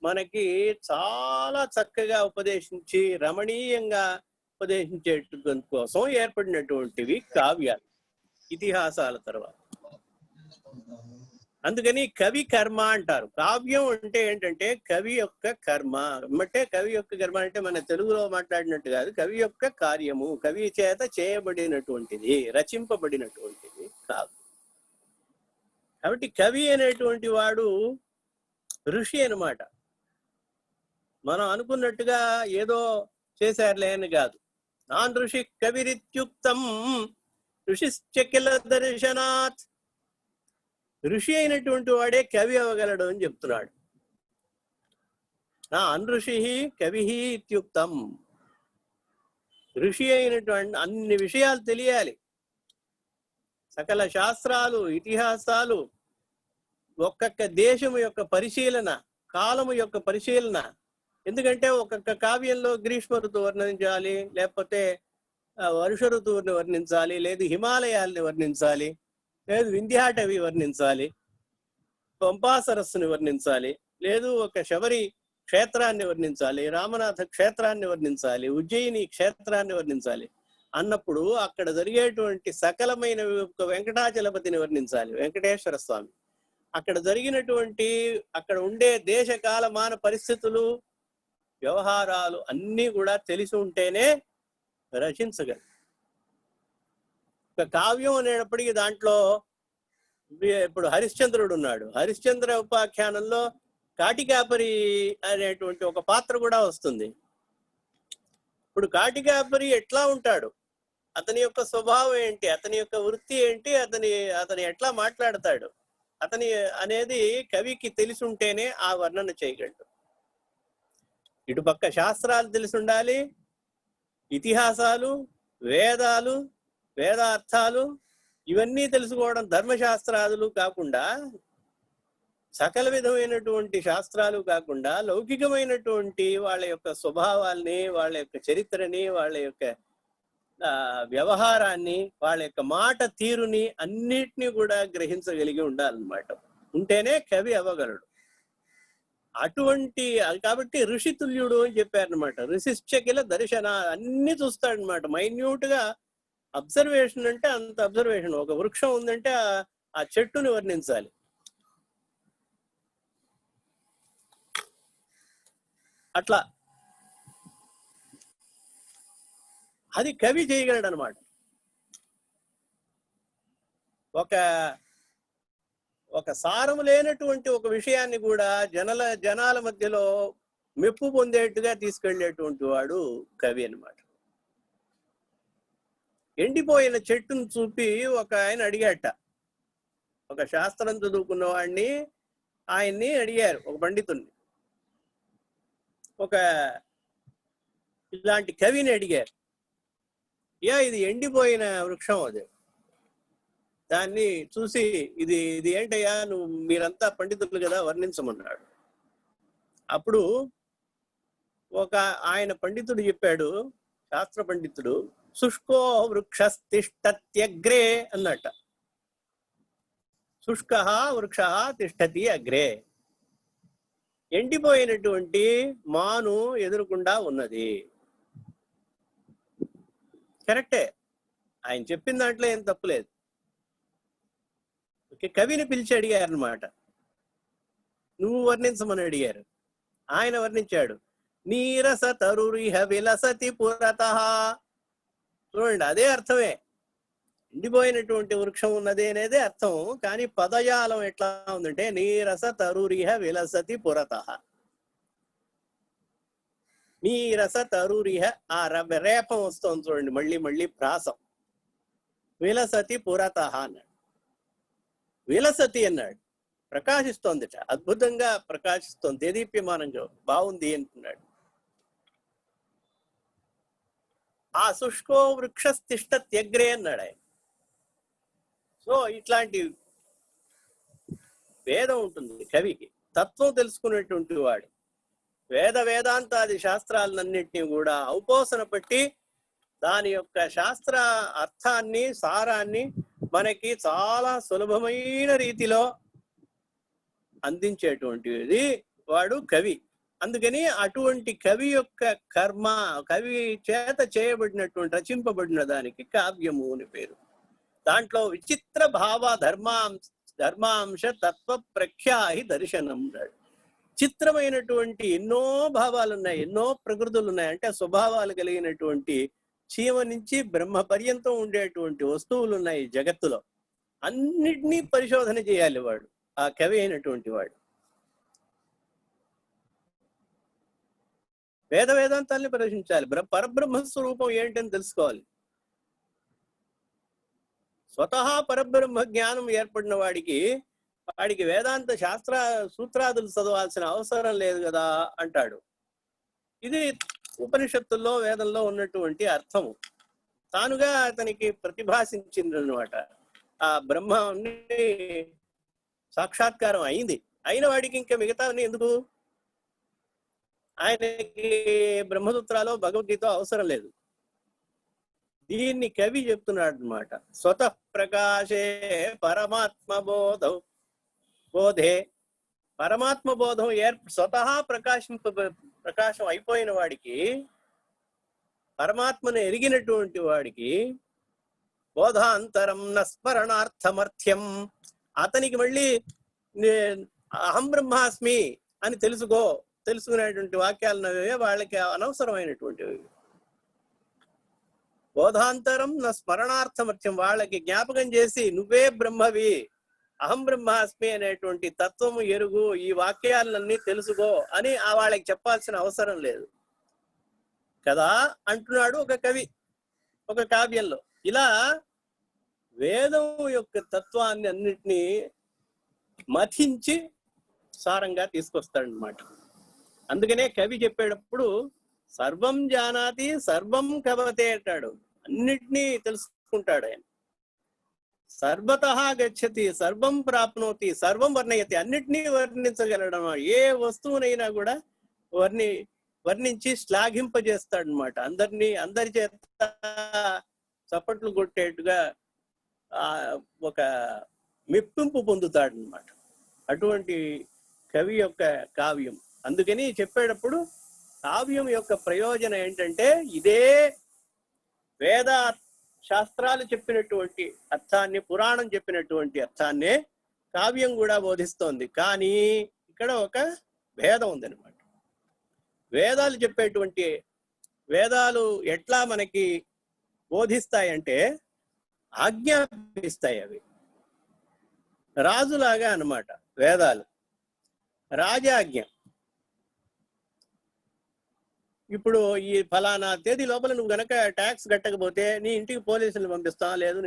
మనకి చాలా చక్కగా ఉపదేశించి రమణీయంగా ఉపదేశించేటువంటి కోసం ఏర్పడినటువంటివి కావ్యాలు, ఇతిహాసాల తర్వాత. అందుకని కవి కర్మ అంటారు. కావ్యం అంటే ఏంటంటే కవి యొక్క కర్మ. అంటే కవి యొక్క కర్మ అంటే మన తెలుగులో మాట్లాడినట్టు కాదు, కవి యొక్క కార్యము, కవి చేత చేయబడినటువంటిది, రచింపబడినటువంటిది కాదు. కాబట్టి కవి అనేటువంటి వాడు ఋషి అన్నమాట. మనం అనుకున్నట్టుగా ఏదో చేశారులే అని కాదు. నాన్ ఋషి కవిరిత్యుక్తం ఋషిశ్చకిల దర్శనాత్. ఋషి అయినటువంటి వాడే కవి అవ్వగలడు అని చెప్తున్నాడు. నా అనృషి కవి ఇత్యుక్తం. ఋషి అయినటువంటి అన్ని విషయాలు తెలియాలి, సకల శాస్త్రాలు, ఇతిహాసాలు, ఒక్కొక్క దేశము యొక్క పరిశీలన, కాలము యొక్క పరిశీలన. ఎందుకంటే ఒక్కొక్క కావ్యంలో గ్రీష్మ ఋతువు వర్ణించాలి, లేకపోతే వర్ష ఋతువుని వర్ణించాలి, లేదు హిమాలయాల్ని వర్ణించాలి, లేదు వింధ్యాటవి వర్ణించాలి, పంపా సరస్సుని వర్ణించాలి, లేదు ఒక శబరి క్షేత్రాన్ని వర్ణించాలి, రామనాథ క్షేత్రాన్ని వర్ణించాలి, ఉజ్జయిని క్షేత్రాన్ని వర్ణించాలి అన్నప్పుడు అక్కడ జరిగేటువంటి సకలమైన వెంకటాచలపతిని వర్ణించాలి, వెంకటేశ్వర స్వామి. అక్కడ జరిగినటువంటి, అక్కడ ఉండే దేశ కాలమాన పరిస్థితులు, వ్యవహారాలు అన్నీ కూడా తెలిసి ఉంటేనే రచించగలరు. ఒక కావ్యం అనేటప్పటికీ దాంట్లో ఇప్పుడు హరిశ్చంద్రుడు ఉన్నాడు. హరిశ్చంద్ర ఉపాఖ్యానంలో కాటికాపరి అనేటువంటి ఒక పాత్ర కూడా వస్తుంది. ఇప్పుడు కాటికాపరి ఎట్లా ఉంటాడు, అతని యొక్క స్వభావం ఏంటి, అతని యొక్క వృత్తి ఏంటి, అతని ఎట్లా మాట్లాడతాడు అతని అనేది కవికి తెలిసి ఉంటేనే ఆ వర్ణన చేయగలడు. ఇటుపక్క శాస్త్రాలు తెలిసి ఉండాలి, ఇతిహాసాలు, వేదాలు, వేదార్థాలు ఇవన్నీ తెలుసుకోవడం, ధర్మశాస్త్రాలు కాకుండా, సకల విధమైనటువంటి శాస్త్రాలు కాకుండా, లౌకికమైనటువంటి వాళ్ళ యొక్క స్వభావాల్ని, వాళ్ళ యొక్క చరిత్రని, వాళ్ళ యొక్క వ్యవహారాన్ని, వాళ్ళ యొక్క మాట తీరుని అన్నిటినీ కూడా గ్రహించగలిగి ఉండాలన్నమాట. ఉంటేనే కవి అవ్వగలడు. అటువంటి కాబట్టి ఋషితుల్యుడు అని చెప్పారనమాట. ఋషిశ్చకిల దర్శన, అన్ని చూస్తాడనమాట. మైన్యూట్ గా అబ్జర్వేషన్ అంటే అంత అబ్జర్వేషన్. ఒక వృక్షం ఉందంటే ఆ చెట్టుని వర్ణించాలి, అట్లా అది కవి చేయగలడు అనమాట. ఒక సారము లేనటువంటి ఒక విషయాన్ని కూడా జనాల మధ్యలో మెప్పు పొందేట్టుగా తీసుకెళ్లేటువంటి వాడు కవి అన్నమాట. ఎండిపోయిన చెట్టును చూపి ఒక ఆయన అడిగాట, ఒక శాస్త్రం చదువుకున్న వాడిని, ఆయన్ని అడిగారు, ఒక పండితుడిని, ఒక ఇలాంటి కవిని అడిగారు, ఇది ఎండిపోయిన వృక్షం, అది దాన్ని చూసి ఇది ఏంటయ్యా, మీరంతా పండితులు కదా, వర్ణించమన్నాడు. అప్పుడు ఒక ఆయన పండితుడు చెప్పాడు, శాస్త్ర పండితుడు, శుష్కో వృక్షస్తిష్టత్యగ్రే అన్నట. శుష్క వృక్ష తిష్టతి అగ్రే. ఎండిపోయినటువంటి మాను ఎదురుకుండా ఉన్నది. కరెక్టే, ఆయన చెప్పిన దాంట్లో ఏం తప్పులేదు. కవిని పిలిచి అడిగారు అనమాట, నువ్వు వర్ణించమని అడిగారు. ఆయన వర్ణించాడు, నీరస తరురిహ విలసతి పురతః. చూడండి, అదే అర్థమే, ఎండిపోయినటువంటి వృక్షం ఉన్నది అనేదే అర్థం. కానీ పదజాలం ఎట్లా ఉందంటే నీరస తరురిహ విలసతి పురతః. నీరస తరురిహ, ఆ రేపం వస్తుంది చూడండి, మళ్ళీ మళ్ళీ ప్రాసం. విలసతి పురతః అన్నాడు. విలసతి అన్నాడు, ప్రకాశిస్తోందిట, అద్భుతంగా ప్రకాశిస్తోంది, దేదీప్యమానంగా బాగుంది అంటున్నాడు. ఆ శుష్కో వృక్షస్తిష్టత్యగ్రే అన్నాడు ఆయన. సో ఇట్లాంటి వేదం ఉంటుంది కవికి, తత్వం తెలుసుకునేటువంటి వాడు వేదాంతాది శాస్త్రాలన్నింటినీ కూడా ఔపోసన పట్టి దాని యొక్క శాస్త్ర అర్థాన్ని, సారాన్ని మనకి చాలా సులభమైన రీతిలో అందించేటువంటిది వాడు కవి. అందుకని అటువంటి కవి యొక్క కర్మ, కవి చేత చేయబడినటువంటి, రచింపబడిన దానికి కావ్యము అని పేరు. దాంట్లో విచిత్ర భావ ధర్మాంశ తత్వ ప్రఖ్యాహి దర్శనం. చిత్రమైనటువంటి ఎన్నో భావాలు ఉన్నాయి, ఎన్నో ప్రకృతులు ఉన్నాయి. అంటే స్వభావాలు కలిగినటువంటి చీమ నుంచి బ్రహ్మ పర్యంతం ఉండేటువంటి వస్తువులు ఉన్నాయి జగత్తులో. అన్నిటినీ పరిశోధన చేయాలి వాడు, ఆ కవి అయినటువంటి వాడు. వేదాంతాన్ని ప్రదర్శించాలి. పరబ్రహ్మ స్వరూపం ఏంటని తెలుసుకోవాలి. స్వతహా పరబ్రహ్మ జ్ఞానం ఏర్పడిన వాడికి వేదాంత శాస్త్ర సూత్రాదులు చదవాల్సిన అవసరం లేదు కదా అంటాడు. ఇది ఉపనిషత్తుల్లో, వేదంలో ఉన్నటువంటి అర్థము. తానుగా అతనికి ప్రతిభాసించింది అన్నమాట. ఆ బ్రహ్మాన్ని సాక్షాత్కారం అయింది. అయిన వాడికి ఇంకా మిగతా ఎందుకు? ఆయనకి బ్రహ్మసూత్రాలు, భగవద్గీత అవసరం లేదు. దీన్ని కవి చెప్తున్నాడు అన్నమాట. స్వతః ప్రకాశే పరమాత్మ బోధే. పరమాత్మ బోధం స్వతహా ప్రకాశం అయిపోయిన వాడికి, పరమాత్మను ఎరిగినటువంటి వాడికి బోధాంతరం నస్మరణార్థమర్థ్యం. అతనికి మళ్ళీ అహం బ్రహ్మాస్మి అని తెలుసుకునేటువంటి వాక్యాలు వాళ్ళకి అనవసరమైనటువంటివి. బోధాంతరం నా స్మరణార్థమర్థ్యం. వాళ్ళకి జ్ఞాపకం చేసి నువ్వే బ్రహ్మవి, అహం బ్రహ్మాస్మి అనేటువంటి తత్వము ఎరుగు, ఈ వాక్యాలన్నీ తెలుసుకో అని వాళ్ళకి చెప్పాల్సిన అవసరం లేదు కదా అంటున్నాడు ఒక కవి ఒక కావ్యంలో. ఇలా వేదం యొక్క తత్వాన్ని అన్నిటినీ మథించి సారంగా తీసుకొస్తాడనమాట. అందుకనే కవి చెప్పేటప్పుడు సర్వం జానాతి సర్వం కవతే అంటాడు. అన్నిటినీ తెలుసుకుంటాడు ఆయన. సర్వతః గచ్చతి సర్వం ప్రాప్నోతి సర్వం వర్ణయతి. అన్నిటినీ వర్ణించగలడం. ఏ వస్తువునైనా కూడా వర్ణించి శ్లాఘింపజేస్తాడు అనమాట. అందరి చేత చప్పట్లు కొట్టేట్టుగా ఒక మెప్పింపు పొందుతాడు అనమాట. అటువంటి కవి యొక్క కావ్యం. అందుకని చెప్పేటప్పుడు కావ్యం యొక్క ప్రయోజనం ఏంటంటే ఇదే వేద శాస్త్రాలు చెప్పినటువంటి అర్థాన్ని, పురాణం చెప్పినటువంటి అర్థాన్నే కావ్యం కూడా బోధిస్తోంది. కానీ ఇక్కడ ఒక భేదం ఉందన్నమాట. వేదాలు ఎట్లా మనకి బోధిస్తాయంటే ఆజ్ఞాపిస్తాయి. అవి రాజులాగా అన్నమాట. వేదాలు రాజాజ్ఞ. ఇప్పుడు ఈ ఫలానా తేదీ లోపల నువ్వు గనక ట్యాక్స్ కట్టకపోతే నీ ఇంటికి పోలీసులు పంపిస్తా, లేదు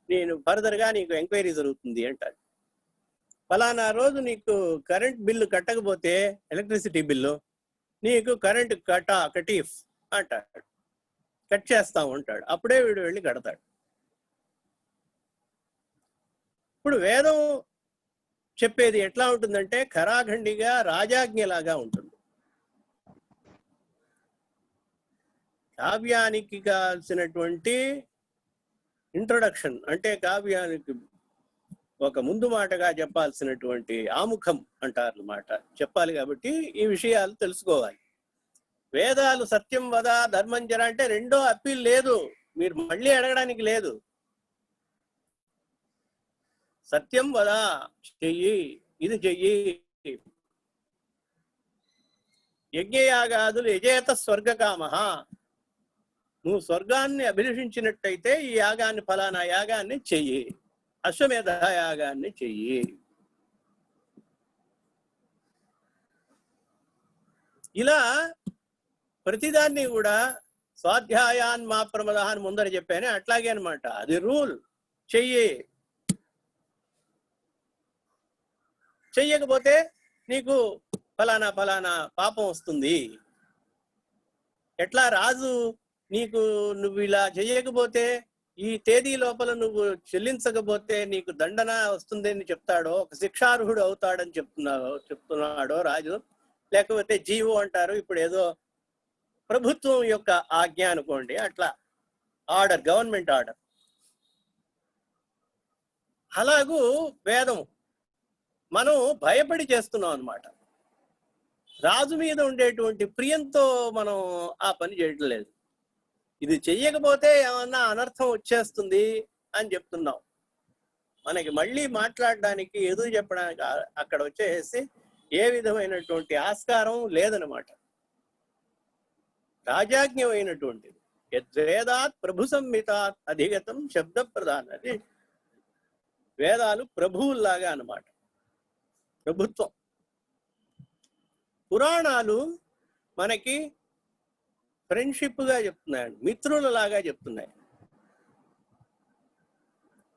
నేను ఫర్దర్ గా నీకు ఎంక్వైరీ జరుగుతుంది అంటారు. ఫలానా రోజు నీకు కరెంట్ బిల్లు కట్టకపోతే, ఎలక్ట్రిసిటీ బిల్లు, నీకు కరెంట్ కటీఫ్ అంటాడు, కట్ చేస్తాం అంటాడు. అప్పుడే వీడు వెళ్ళి కడతాడు. ఇప్పుడు వేదం చెప్పేది ఎట్లా ఉంటుందంటే ఖరాఖండిగా రాజాజ్ఞలాగా ఉంటుంది. కావ్యానికి కావాల్సినటువంటి ఇంట్రొడక్షన్ అంటే కావ్యానికి ఒక ముందు మాటగా చెప్పాల్సినటువంటి ఆముఖం అంటారు అన్నమాట. చెప్పాలి కాబట్టి ఈ విషయాలు తెలుసుకోవాలి. వేదాలు సత్యం వద ధర్మం జర అంటే రెండో అప్పీల్ లేదు, మీరు మళ్ళీ అడగడానికి లేదు. సత్యం వద, చెయ్యి, ఇది చెయ్యి. యజ్ఞయాగాదులు యజేత స్వర్గకామః. నువ్వు స్వర్గాన్ని అభిలషించినట్టయితే ఈ యాగాన్ని, ఫలానా యాగాన్ని చెయ్యి, అశ్వమేధ యాగాన్ని చెయ్యి. ఇలా ప్రతిదాన్ని కూడా స్వాధ్యాయాన్ మా ప్రమద అని ముందర చెప్పాను. అట్లాగే అనమాట, అది రూల్. చెయ్యకపోతే నీకు ఫలానా పాపం వస్తుంది. ఎట్లా రాజు నువ్వు ఇలా చెయ్యకపోతే, ఈ తేదీ లోపల నువ్వు చెల్లించకపోతే నీకు దండన వస్తుందని చెప్తాడో, ఒక శిక్షార్హుడు అవుతాడని చెప్తున్నాడో రాజు. లేకపోతే జీవో అంటారు. ఇప్పుడు ఏదో ప్రభుత్వం యొక్క ఆజ్ఞ అనుకోండి, అట్లా ఆర్డర్, గవర్నమెంట్ ఆర్డర్. అలాగూ వేదం మనం భయపడి చేస్తున్నాం అన్నమాట. రాజు మీద ఉండేటువంటి ప్రియంతో మనం ఆ పని చేయటం లేదు. ఇది చెయ్యకపోతే ఏమన్నా అనర్థం వచ్చేస్తుంది అని చెప్తున్నాం. మనకి మళ్ళీ మాట్లాడడానికి, ఎదురు చెప్పడానికి అక్కడ వచ్చేసి ఏ విధమైనటువంటి ఆస్కారం లేదనమాట. రాజాజ్ఞమైనటువంటిది. యద్వేదాత్ ప్రభు సంహితాత్ అధిగతం శబ్ద ప్రధాన. అది వేదాలు ప్రభువుల్లాగా అన్నమాట, ప్రభుత్వం. పురాణాలు మనకి ఫ్రెండ్షిప్ గా చెప్తున్నాయి, మిత్రులలాగా చెప్తున్నాయి.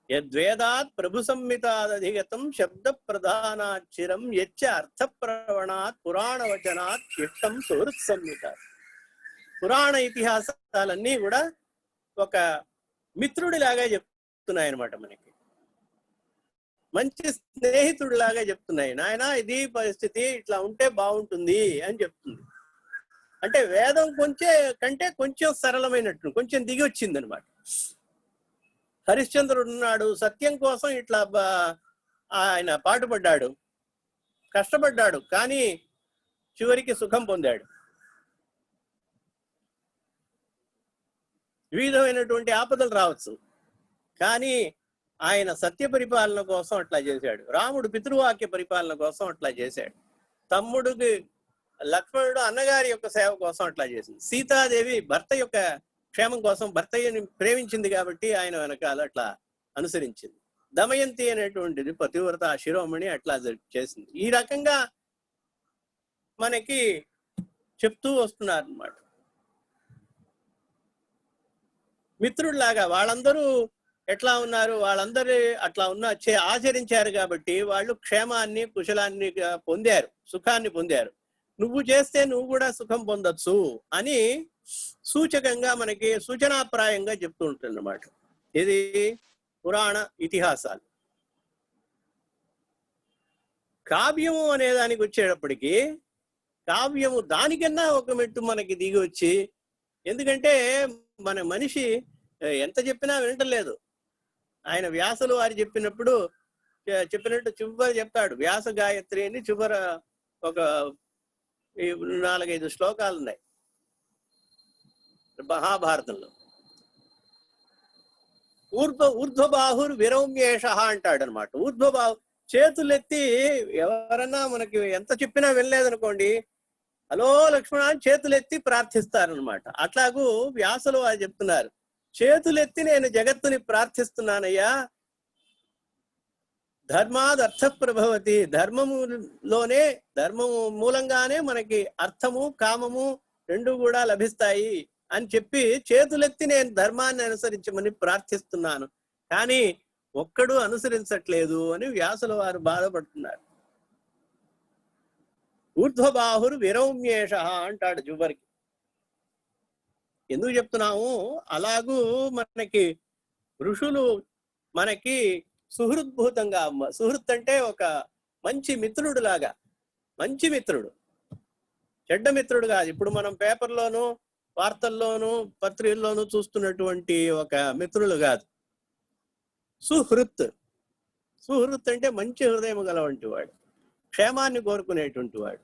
యద్వేదాత్ ప్రభు సంహితాదధిగతం శబ్ద ప్రధానాచిరం యచ్చ అర్థ ప్రవణాత్ పురాణ వచనాత్ ఇష్టం సుహృత్ సంహిత. పురాణ ఇతిహాసాలన్నీ కూడా ఒక మిత్రుడిలాగా చెప్తున్నాయి అన్నమాట, మనకి మంచి స్నేహితుడిలాగా చెప్తున్నాయి. నాయన ఇది పరిస్థితి, ఇట్లా ఉంటే బాగుంటుంది అని చెప్తుంది. అంటే వేదం కొంచెం సరళమైనట్టు, కొంచెం దిగి వచ్చింది అనమాట. హరిశ్చంద్రుడు ఉన్నాడు, సత్యం కోసం ఇట్లా ఆయన పాటుపడ్డాడు, కష్టపడ్డాడు, కానీ చివరికి సుఖం పొందాడు. వివిధమైనటువంటి ఆపదలు రావచ్చు, కానీ ఆయన సత్య పరిపాలన కోసం అట్లా చేశాడు. రాముడు పితృవాక్య పరిపాలన కోసం అట్లా చేశాడు. తమ్ముడికి లక్ష్మణుడు అన్నగారి యొక్క సేవ కోసం అట్లా చేసింది. సీతాదేవి భర్త యొక్క క్షేమం కోసం భర్తయ్యని ప్రేమించింది కాబట్టి ఆయన వెనకాల అట్లా అనుసరించింది. దమయంతి అనేటువంటిది పతివ్రత శిరోమణి అట్లా చేసింది. ఈ రకంగా మనకి చెప్తూ వస్తున్నారు అన్నమాట. మిత్రుడిలాగా వాళ్ళందరూ ఎట్లా ఉన్నారు, వాళ్ళందరూ అట్లా ఆచరించారు కాబట్టి వాళ్ళు క్షేమాన్ని కుశలాన్ని పొందారు, సుఖాన్ని పొందారు. నువ్వు చేస్తే నువ్వు కూడా సుఖం పొందొచ్చు అని సూచకంగా మనకి సూచనాప్రాయంగా చెప్తూ ఉంటుంది అన్నమాట. ఇది పురాణ ఇతిహాసాలు. కావ్యము అనే దానికి వచ్చేటప్పటికి, కావ్యము దానికన్నా ఒక మెట్టు మనకి దిగి వచ్చి, ఎందుకంటే మన మనిషి ఎంత చెప్పినా వినటలేదు. ఆయన వ్యాసులు వారు చెప్పినట్టు చివర చెప్తాడు. వ్యాస గాయత్రి అని చివర ఒక 4-5 శ్లోకాలు ఉన్నాయి మహాభారతంలో. ఊర్ధ్వబాహుర్ విరౌమ్యేష అంటాడు అనమాట. ఊర్ధ్వబాహు, చేతులెత్తి ఎవరన్నా మనకి ఎంత చెప్పినా వినలేదనుకోండి, హలో లక్ష్మణ అని చేతులెత్తి ప్రార్థిస్తారనమాట. అట్లాగూ వ్యాసులు వారు చెప్తున్నారు, చేతులెత్తి నేను జగత్తుని ప్రార్థిస్తున్నానయ్యా. ధర్మాదర్థ ప్రభవతి, ధర్మము మూలంగానే మనకి అర్థము కామము రెండు కూడా లభిస్తాయి అని చెప్పి చేతులెత్తి నేను ధర్మాన్ని అనుసరించమని ప్రార్థిస్తున్నాను, కానీ ఒక్కడు అనుసరించట్లేదు అని వ్యాసుల వారు బాధపడుతున్నారు. ఊర్ధ్వబాహురు విరౌమ్యేష అంటాడు చివరికి. ఎందుకు చెప్తున్నాము? అలాగూ మనకి ఋషులు మనకి సుహృద్భూతంగా, సుహృత్ అంటే ఒక మంచి మిత్రుడు లాగా, మంచి మిత్రుడు, చెడ్డ మిత్రుడు కాదు. ఇప్పుడు మనం పేపర్లోను వార్తల్లోనూ పత్రికల్లోనూ చూస్తున్నటువంటి ఒక మిత్రులు కాదు. సుహృత్, సుహృత్ అంటే మంచి హృదయం గలవంటి వాడు, క్షేమాన్ని కోరుకునేటువంటి వాడు.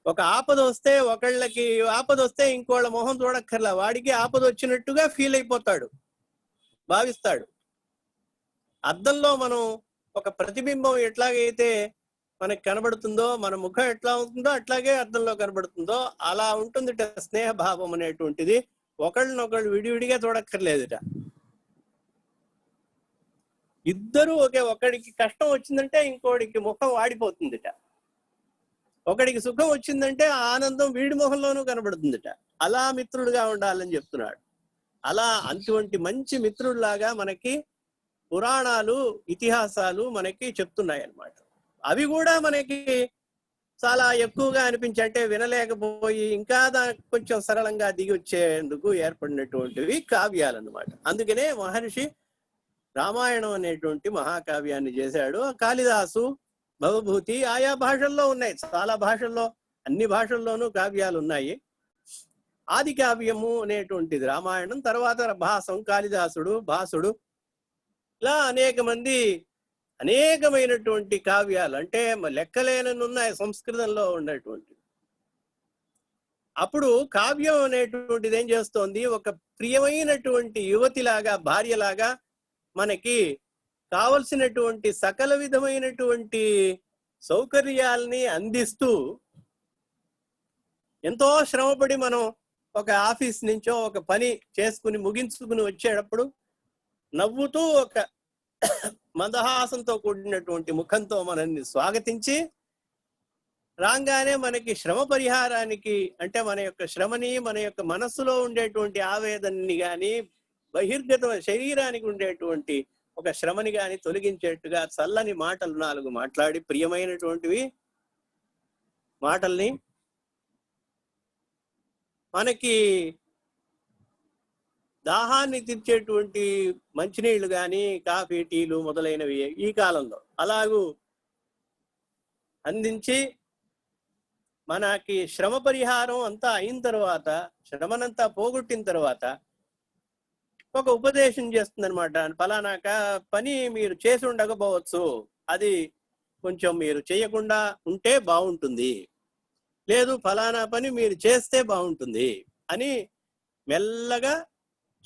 ఒక ఆపద వస్తే, ఒకళ్ళకి ఆపద వస్తే ఇంకోళ్ళ మొహం చూడక్కర్లా, వాడికి ఆపద వచ్చినట్టుగా ఫీల్ అయిపోతాడు, భావిస్తాడు. అద్దంలో మనం ఒక ప్రతిబింబం ఎట్లాగైతే మనకి కనబడుతుందో, మన ముఖం ఎట్లా ఉంటుందో అట్లాగే అద్దంలో కనబడుతుందో అలా ఉంటుంది స్నేహభావం అనేటువంటిది. ఒకళ్ళనొకళ్ళు విడివిడిగా చూడక్కర్లేదుట. ఇద్దరు ఒకడికి కష్టం వచ్చిందంటే ఇంకోడికి ముఖం వాడిపోతుందిట, ఒకడికి సుఖం వచ్చిందంటే ఆనందం వీడి మొహంలోనూ కనబడుతుందిట. అలా మిత్రుడుగా ఉండాలని చెప్తున్నాడు. అలా అటువంటి మంచి మిత్రుడిలాగా మనకి పురాణాలు ఇతిహాసాలు మనకి చెప్తున్నాయి అన్నమాట. అవి కూడా మనకి చాలా ఎక్కువగా అనిపించి, అంటే వినలేకపోయి ఇంకా కొంచెం సరళంగా దిగి వచ్చేందుకు ఏర్పడినటువంటివి కావ్యాలు అన్నమాట. అందుకనే మహర్షి రామాయణం అనేటువంటి మహాకావ్యాన్ని చేశాడు. కాళిదాసు భవభూతి ఆయా భాషల్లో ఉన్నాయి, చాలా భాషల్లో అన్ని భాషల్లోనూ కావ్యాలు ఉన్నాయి. ఆది కావ్యము అనేటువంటిది రామాయణం, తర్వాత భాసం, కాళిదాసుడు, భాసుడు, ఇలా అనేక మంది అనేకమైనటువంటి కావ్యాలు, అంటే లెక్కలేనన్ని ఉన్నాయి సంస్కృతంలో ఉన్నటువంటి. అప్పుడు కావ్యం అనేటువంటిది ఏం చేస్తోంది, ఒక ప్రియమైనటువంటి యువతిలాగా, భార్యలాగా మనకి కావలసినటువంటి సకల విధమైనటువంటి సౌకర్యాల్ని అందిస్తూ, ఎంతో శ్రమపడి మనం ఒక ఆఫీస్ నుంచో ఒక పని చేసుకుని ముగించుకుని వచ్చేటప్పుడు నవ్వుతూ ఒక మందహాసంతో కూడినటువంటి ముఖంతో మనల్ని స్వాగతించి రాగానే మనకి శ్రమ పరిహారానికి, అంటే మన యొక్క శ్రమని, మన యొక్క మనస్సులో ఉండేటువంటి ఆవేదనని గాని, బహిర్గత శరీరానికి ఉండేటువంటి ఒక శ్రమని గాని తొలగించేట్టుగా చల్లని మాటలు 4 మాట్లాడి, ప్రియమైనటువంటివి మాటల్ని మనకి దాహాన్ని తీర్చేటువంటి మంచినీళ్లు కానీ, కాఫీ, టీలు మొదలైనవి ఈ కాలంలో అలాగూ అందించి, మనకి శ్రమ పరిహారం అంతా అయిన తర్వాత, శ్రమనంతా పోగొట్టిన తర్వాత ఒక ఉపదేశం చేస్తుంది అనమాట. ఫలానా పని మీరు చేసి ఉండకపోవచ్చు, అది కొంచెం మీరు చేయకుండా ఉంటే బాగుంటుంది, లేదు ఫలానా పని మీరు చేస్తే బాగుంటుంది అని మెల్లగా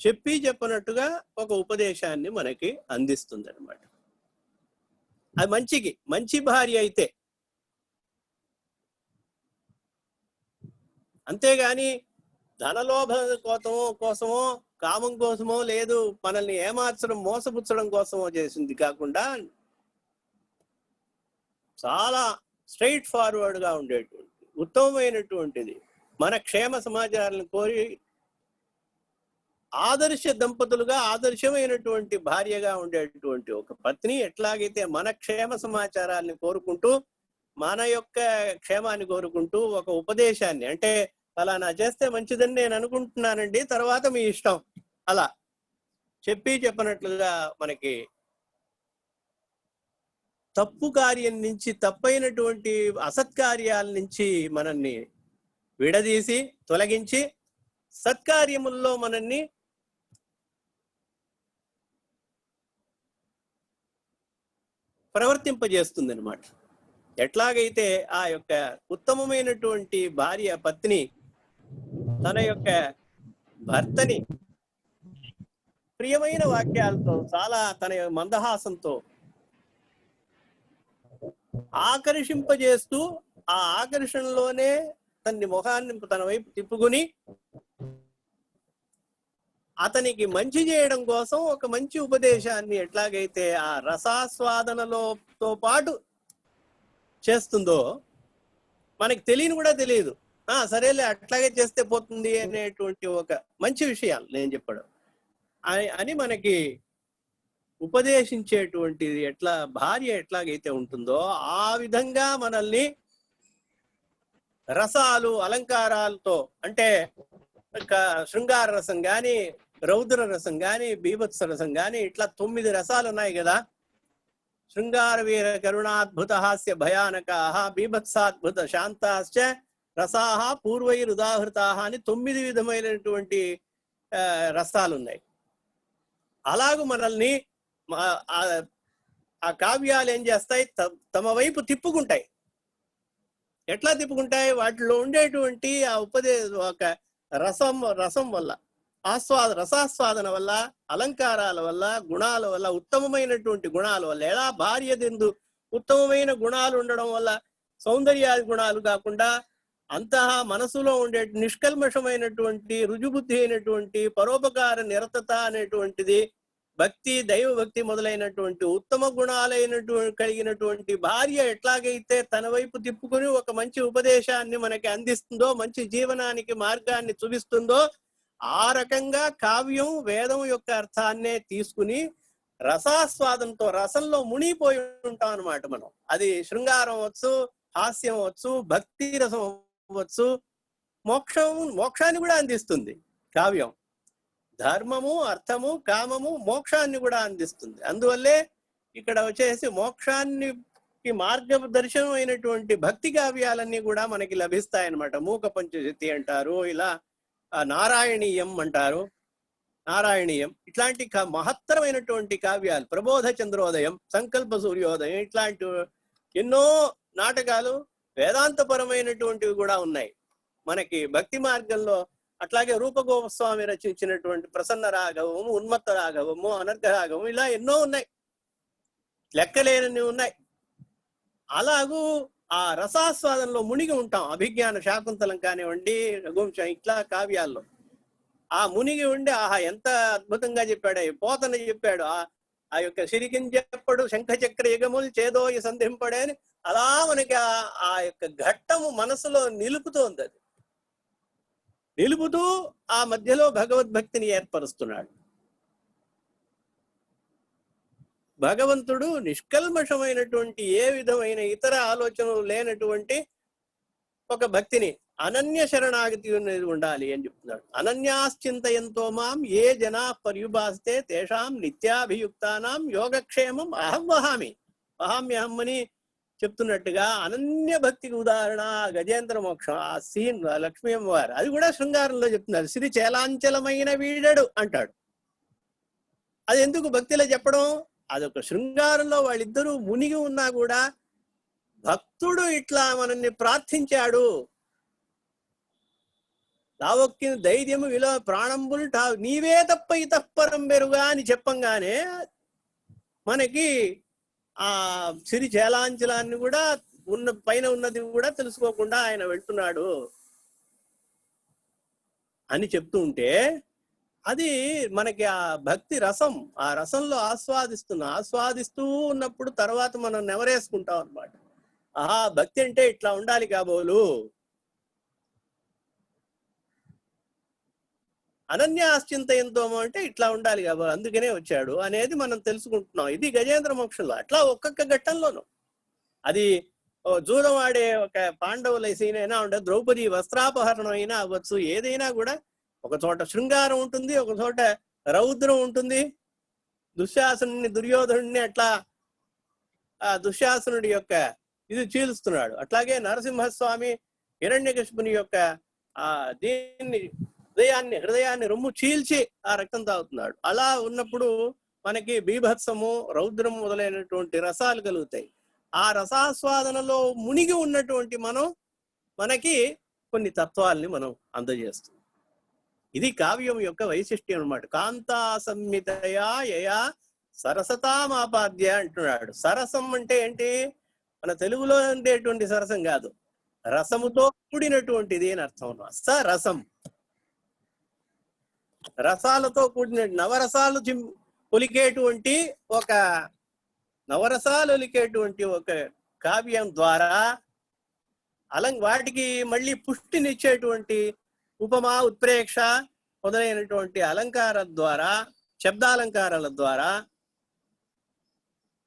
చెప్పి చెప్పనట్టుగా ఒక ఉపదేశాన్ని మనకి అందిస్తుంది అనమాట. అది మంచి భార్య అయితే. అంతేగాని ధనలోభ కోసమో కామం కోసమో, లేదు మనల్ని ఏమార్చడం, మోసపుచ్చడం కోసమో చేసింది కాకుండా, చాలా స్ట్రైట్ ఫార్వర్డ్ గా ఉండేటువంటి ఉత్తమమైనటువంటిది, మన క్షేమ సమాచారాలను కోరి ఆదర్శ దంపతులుగా, ఆదర్శమైనటువంటి భార్యగా ఉండేటువంటి ఒక పత్ని ఎట్లాగైతే మన క్షేమ సమాచారాన్ని కోరుకుంటూ, మన యొక్క క్షేమాన్ని కోరుకుంటూ ఒక ఉపదేశాన్ని, అంటే ఫలానా చేస్తే మంచిదని నేను అనుకుంటున్నానండి, తర్వాత మీ ఇష్టం, అలా చెప్పి చెప్పనట్లుగా మనకి తప్పు కార్యం నుంచి, తప్పైనటువంటి అసత్కార్యాల నుంచి మనల్ని విడదీసి తొలగించి సత్కార్యముల్లో మనల్ని ప్రవర్తింపజేస్తుంది అనమాట. ఎట్లాగైతే ఆ యొక్క ఉత్తమమైనటువంటి భార్య, పత్ని తన యొక్క భర్తని ప్రియమైన వాక్యాలతో, చాలా తన మందహాసంతో ఆకర్షింపజేస్తూ, ఆ ఆకర్షణలోనే తన ముఖాన్ని తన వైపు తిప్పుకుని అతనికి మంచి చేయడం కోసం ఒక మంచి ఉపదేశాన్ని ఎట్లాగైతే ఆ రసాస్వాదనలో పాటు చేస్తుందో, మనకి తెలియని కూడా తెలియదు, సరేలే అట్లాగే చేస్తే పోతుంది అనేటువంటి ఒక మంచి విషయాలు నేను చెప్పడం అని మనకి ఉపదేశించేటువంటిది ఎట్లా భార్య ఎట్లాగైతే ఉంటుందో, ఆ విధంగా మనల్ని రసాలు, అలంకారాలతో, అంటే శృంగార రసం గాని, రౌద్ర రసం గాని, బీభత్స రసం గాని, ఇట్లా 9 రసాలు ఉన్నాయి కదా. శృంగార వీర కరుణాద్భుత హాస్య భయానకాః బీభత్సాద్భుత శాంతాశ్చ రసాః పూర్వైరుదాహృతాః అని 9 విధమైనటువంటి రసాలు ఉన్నాయి. అలాగూ మనల్ని ఆ కావ్యాలు ఏం చేస్తాయి, తమ వైపు తిప్పుకుంటాయి. ఎట్లా తిప్పుకుంటాయి, వాటిలో ఉండేటువంటి ఆ ఒక రసం వల్ల, రసాస్వాదన వల్ల, అలంకారాల వల్ల, గుణాల వల్ల, ఉత్తమమైనటువంటి గుణాల వల్ల. ఎలా భార్యదెందు ఉత్తమమైన గుణాలు ఉండడం వల్ల, సౌందర్యాది గుణాలు కాకుండా అంతః మనసులో ఉండే నిష్కల్మషమైనటువంటి, రుజుబుద్ధి అయినటువంటి, పరోపకార నిరతత అనేటువంటిది, భక్తి, దైవభక్తి మొదలైనటువంటి ఉత్తమ గుణాలైనటువంటి కలిగినటువంటి భార్య ఎట్లాగైతే తన వైపు తిప్పుకుని ఒక మంచి ఉపదేశాన్ని మనకి అందిస్తుందో, మంచి జీవనానికి మార్గాన్ని చూపిస్తుందో, ఆ రకంగా కావ్యం వేదం యొక్క అర్థాన్నే తీసుకుని రసాస్వాదంతో, రసంలో మునిగిపోయి ఉంటాం అనమాట మనం. అది శృంగారం అవచ్చు, హాస్యం అవచ్చు, భక్తి రసం అవచ్చు, మోక్షాన్ని కూడా అందిస్తుంది కావ్యం. ధర్మము, అర్థము, కామము, మోక్షాన్ని కూడా అందిస్తుంది. అందువల్లే ఇక్కడ వచ్చేసి మోక్షాన్ని మనకి మార్గదర్శనం అయినటువంటి భక్తి కావ్యాలన్నీ కూడా మనకి లభిస్తాయన్నమాట. మూక పంచశతి అంటారు, ఇలా నారాయణీయం అంటారు, నారాయణీయం ఇట్లాంటి మహత్తరమైనటువంటి కావ్యాలు, ప్రబోధ చంద్రోదయం, సంకల్ప సూర్యోదయం, ఇట్లాంటి ఎన్నో నాటకాలు వేదాంతపరమైనటువంటివి కూడా ఉన్నాయి మనకి భక్తి మార్గంలో. అట్లాగే రూపగోస్వామి రచించినటువంటి ప్రసన్న రాఘవము, ఉన్మత్త రాఘవము, అనర్ఘ రాఘవము, ఇలా ఎన్నో ఉన్నాయి, లెక్కలేనన్ని ఉన్నాయి. అలాగూ ఆ రసాస్వాదంలో మునిగి ఉంటాం. అభిజ్ఞాన శాకుంతలం కానివ్వండి, రఘువంశం, ఇట్లా కావ్యాల్లో ఆ మునిగి ఉండి ఆహా ఎంత అద్భుతంగా చెప్పాడు, పోతన చెప్పాడు, ఆ యొక్క సిరికిని చెప్పడు శంఖ చక్ర యుగములు చేదోయి సంధింపడే అని అలా మనకి ఆ యొక్క ఘట్టము మనసులో నిలుపుతోంది. అది నిలుపుతూ ఆ మధ్యలో భగవద్భక్తిని ఏర్పరుస్తున్నాడు. భగవంతుడు నిష్కల్మషమైనటువంటి ఏ విధమైన ఇతర ఆలోచనలు లేనటువంటి ఒక భక్తిని, అనన్య శరణాగతి అనేది ఉండాలి అని చెప్తున్నాడు. అనన్యాశ్చింతయంతో మాం ఏ జనా పర్యుభాస్తే తేషాం నిత్యాభియుక్తానాం యోగక్షేమం అహం వహామి. వహామ్యహం అని చెప్తున్నట్టుగా అనన్య భక్తికి ఉదాహరణ గజేంద్ర మోక్షం. ఆ సీన్ లక్ష్మీ అమ్మవారు అది కూడా శృంగారంలో చెప్తున్నారు. శ్రీ చేలాంచలమైన వీడడు అంటాడు. అది ఎందుకు భక్తిలో చెప్పడం? అదొక శృంగారంలో వాళ్ళిద్దరూ మునిగి ఉన్నా కూడా భక్తుడు ఇట్లా మనల్ని ప్రార్థించాడు. తావొక్కిన ధైర్యము విలో ప్రాణంబుల్ నీవే తప్ప ఇతఃపరం బెరుగా అని చెప్పంగానే మనకి ఆ సిరి చేలాంచలాన్ని కూడా ఉన్న పైన ఉన్నది కూడా తెలుసుకోకుండా ఆయన వెళ్తున్నాడు అని చెప్తూ ఉంటే అది మనకి ఆ భక్తి రసం, ఆ రసంలో ఆస్వాదిస్తూ ఉన్నప్పుడు తర్వాత మనం నెవరేసుకుంటాం అన్నమాట. ఆహా భక్తి అంటే ఇట్లా ఉండాలి కాబోలు, అనన్యాశ్చింతయంతో అంటే ఇట్లా ఉండాలి కాబోలు, అందుకనే వచ్చాడు అనేది మనం తెలుసుకుంటున్నాం. ఇది గజేంద్ర మోక్షంలో. అట్లా ఒక్కొక్క ఘట్టంలోనూ అది జూదం ఆడే ఒక పాండవుల సీన్ అయినా ఉండే, ద్రౌపది వస్త్రాపహరణం అయినా అవ్వచ్చు, ఏదైనా కూడా ఒక చోట శృంగారం ఉంటుంది, ఒక చోట రౌద్రం ఉంటుంది. దుశ్శాసనుడిని, దుర్యోధనుడిని అట్లా ఆ దుశ్శాసనుడి యొక్క ఇది చీలుస్తున్నాడు. అట్లాగే నరసింహస్వామి హిరణ్యకశిపుని యొక్క ఆ దీన్ని హృదయాన్ని రొమ్ము చీల్చి ఆ రక్తం తాగుతున్నాడు. అలా ఉన్నప్పుడు మనకి బీభత్సము, రౌద్రం మొదలైనటువంటి రసాలు కలుగుతాయి. ఆ రసాస్వాదనలో మునిగి ఉన్నటువంటి మనకి కొన్ని తత్వాల్ని మనం అందజేస్తుంది. ఇది కావ్యం యొక్క వైశిష్ట్యం అన్నమాట. కాంతా సంహితయా యయా సరసతామాపాద్య అంటున్నాడు. సరసం అంటే ఏంటి? మన తెలుగులో ఉండేటువంటి సరసం కాదు, రసముతో కూడినటువంటిది అని అర్థం అన్నమాట. సరసం రసాలతో కూడిన నవరసాలు ఒలికేటువంటి ఒక కావ్యం ద్వారా వాటికి మళ్ళీ పుష్టినిచ్చేటువంటి ఉపమా, ఉత్ప్రేక్ష మొదలైనటువంటి అలంకారాల ద్వారా, శబ్దాలంకారాల ద్వారా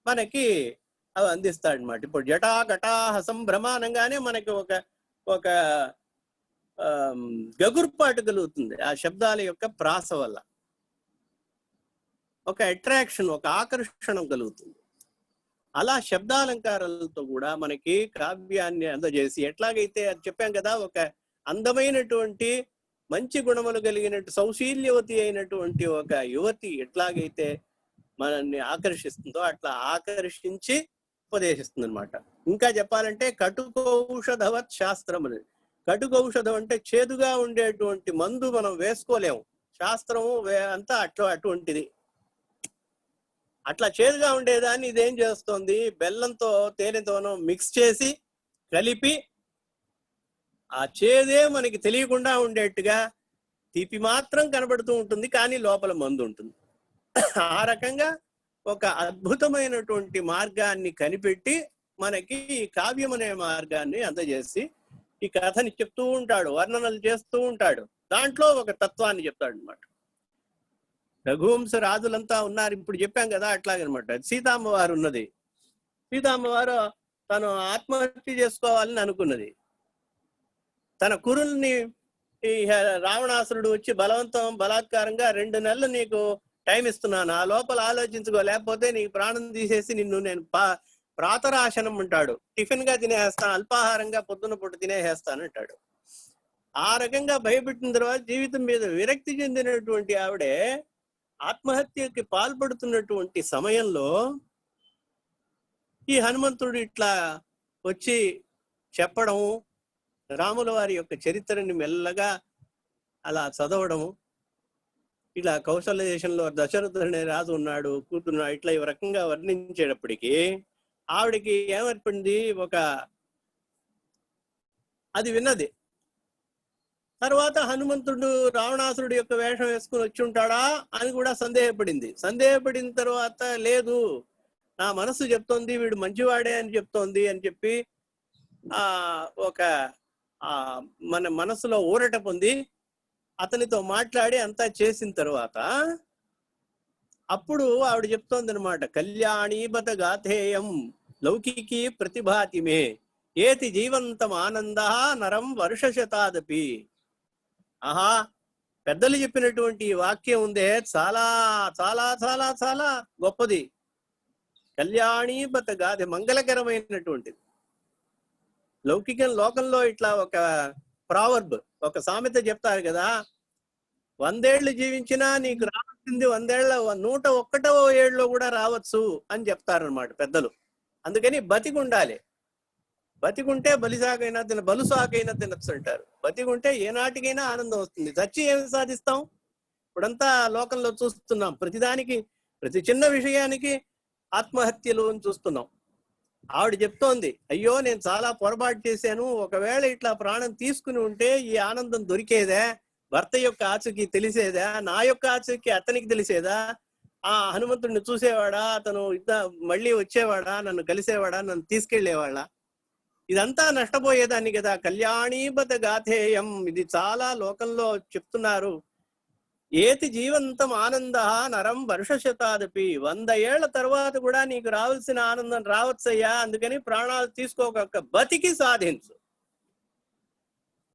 మనకి అవి అందిస్తాడనమాట. ఇప్పుడు జటా ఘటాహ సంభ్రమానంగానే మనకి ఒక గగుర్పాటు కలుగుతుంది ఆ శబ్దాల యొక్క ప్రాస వల్ల. ఒక అట్రాక్షన్, ఒక ఆకర్షణం కలుగుతుంది. అలా శబ్దాలంకారాలతో కూడా మనకి కావ్యాన్ని అందజేసి, ఎట్లాగైతే అది చెప్పాం కదా, ఒక అందమైనటువంటి మంచి గుణములు కలిగినట్టు సౌశీల్యవతి అయినటువంటి ఒక యువతి ఎట్లాగైతే మనల్ని ఆకర్షిస్తుందో అట్లా ఆకర్షించి ఉపదేశిస్తుంది అనమాట. ఇంకా చెప్పాలంటే కటుకౌషధవత్ శాస్త్రం అని. కటుకౌషధం అంటే చేదుగా ఉండేటువంటి మందు మనం వేసుకోలేము, శాస్త్రము అంతా అటువంటిది. అట్లా చేదుగా ఉండేదాన్ని ఇదేం చేస్తోంది, బెల్లంతో తేనెతోనో మిక్స్ చేసి కలిపి ఆ చేదే మనకి తెలియకుండా ఉండేట్టుగా తీపి మాత్రం కనబడుతూ ఉంటుంది, కానీ లోపల మందు ఉంటుంది. ఆ రకంగా ఒక అద్భుతమైనటువంటి మార్గాన్ని కనిపెట్టి మనకి కావ్యం అనే మార్గాన్ని అందజేసి ఈ కథని చెప్తూ ఉంటాడు, వర్ణనలు చేస్తూ ఉంటాడు. దాంట్లో ఒక తత్వాన్ని చెప్తాడు అనమాట. రఘువంశ రాజులంతా ఉన్నారు, ఇప్పుడు చెప్పాం కదా, అట్లాగనమాట. సీతామ్మవారు ఉన్నది. సీతామ్మవారు తను ఆత్మహత్య చేసుకోవాలని అనుకున్నది. తన కురుల్ని ఈ రావణాసురుడు వచ్చి బలాత్కారంగా 2 నెలలు నీకు టైం ఇస్తున్నాను, ఆ లోపల ఆలోచించుకో, లేకపోతే నీకు ప్రాణం తీసేసి నిన్ను నేను ప్రాతరాశనం అంటాడు, టిఫిన్ గా తినేస్తాను, అల్పాహారంగా పొద్దున పూట తినేసేస్తాను అంటాడు. ఆ రకంగా భయపెట్టిన తర్వాత జీవితం మీద విరక్తి చెందినటువంటి ఆవిడే ఆత్మహత్యకి పాల్పడుతున్నటువంటి సమయంలో ఈ హనుమంతుడు ఇట్లా వచ్చి చెప్పడం, రాముల వారి యొక్క చరిత్రని మెల్లగా అలా చదవడం, ఇలా కౌశల్య దేశంలో దశరథుడు అనే రాజు ఉన్నాడు, కూతురున్నాడు, ఇట్లా ఈ రకంగా వర్ణించేటప్పటికి ఆవిడికి ఏమర్పడింది, అది విన్నది. తర్వాత హనుమంతుడు రావణాసురుడు యొక్క వేషం వేసుకుని వచ్చి ఉంటాడా అని కూడా సందేహపడింది. సందేహపడిన తర్వాత లేదు, నా మనసు చెప్తోంది వీడు మంచివాడే అని చెప్తోంది అని చెప్పి మన మనసులో ఊరట పొంది అతనితో మాట్లాడి అంతా చేసిన తర్వాత అప్పుడు ఆవిడ చెప్తోంది అనమాట, కళ్యాణీబత గాథేయం లౌకికీ ప్రతిభాతిమే ఏతి జీవంతం ఆనంద నరం వర్షశతాదపి. ఆహా, పెద్దలు చెప్పినటువంటి వాక్యం ఉందే చాలా చాలా చాలా చాలా గొప్పది. కళ్యాణీబత గాథ, మంగళకరమైనటువంటిది. లోకంలో ఇట్లా ఒక ప్రావర్బ్, ఒక సామెత చెప్తారు కదా, 100 ఏళ్ళు జీవించినా నీకు రావాల్సింది 100 ఏళ్ళ 101వ ఏళ్ళలో కూడా రావచ్చు అని చెప్తారనమాట పెద్దలు. అందుకని బతికుండాలి. బతికుంటే బలుసాకైనా తినచ్చు అంటారు. బతికుంటే ఏనాటికైనా ఆనందం వస్తుంది. చచ్చి ఏమి సాధిస్తాం? ఇప్పుడంతా లోకంలో చూస్తున్నాం, ప్రతిదానికి, ప్రతి చిన్న విషయానికి ఆత్మహత్యలు అని చూస్తున్నాం. ఆవిడ చెప్తోంది, అయ్యో నేను చాలా పొరపాటు చేశాను, ఒకవేళ ఇట్లా ప్రాణం తీసుకుని ఉంటే ఈ ఆనందం దొరికేదా, భర్త యొక్క ఆచూకీ తెలిసేదా, నా యొక్క ఆచూకీ అతనికి తెలిసేదా, ఆ హనుమంతుడిని చూసేవాడా, అతను మళ్ళీ వచ్చేవాడా, నన్ను కలిసేవాడా, నన్ను తీసుకెళ్లేవాళ్ళ, ఇదంతా నష్టపోయేదాన్ని కదా. కళ్యాణీబత గాథేయం, ఇది చాలా లోకంలో చెప్తున్నారు. ఏతి జీవంతం ఆనంద నరం వర్షశతాదపి, 100 ఏళ్ల తర్వాత కూడా నీకు రావాల్సిన ఆనందం రావచ్చయ్యా, అందుకని ప్రాణాలు తీసుకోక బతికి సాధించు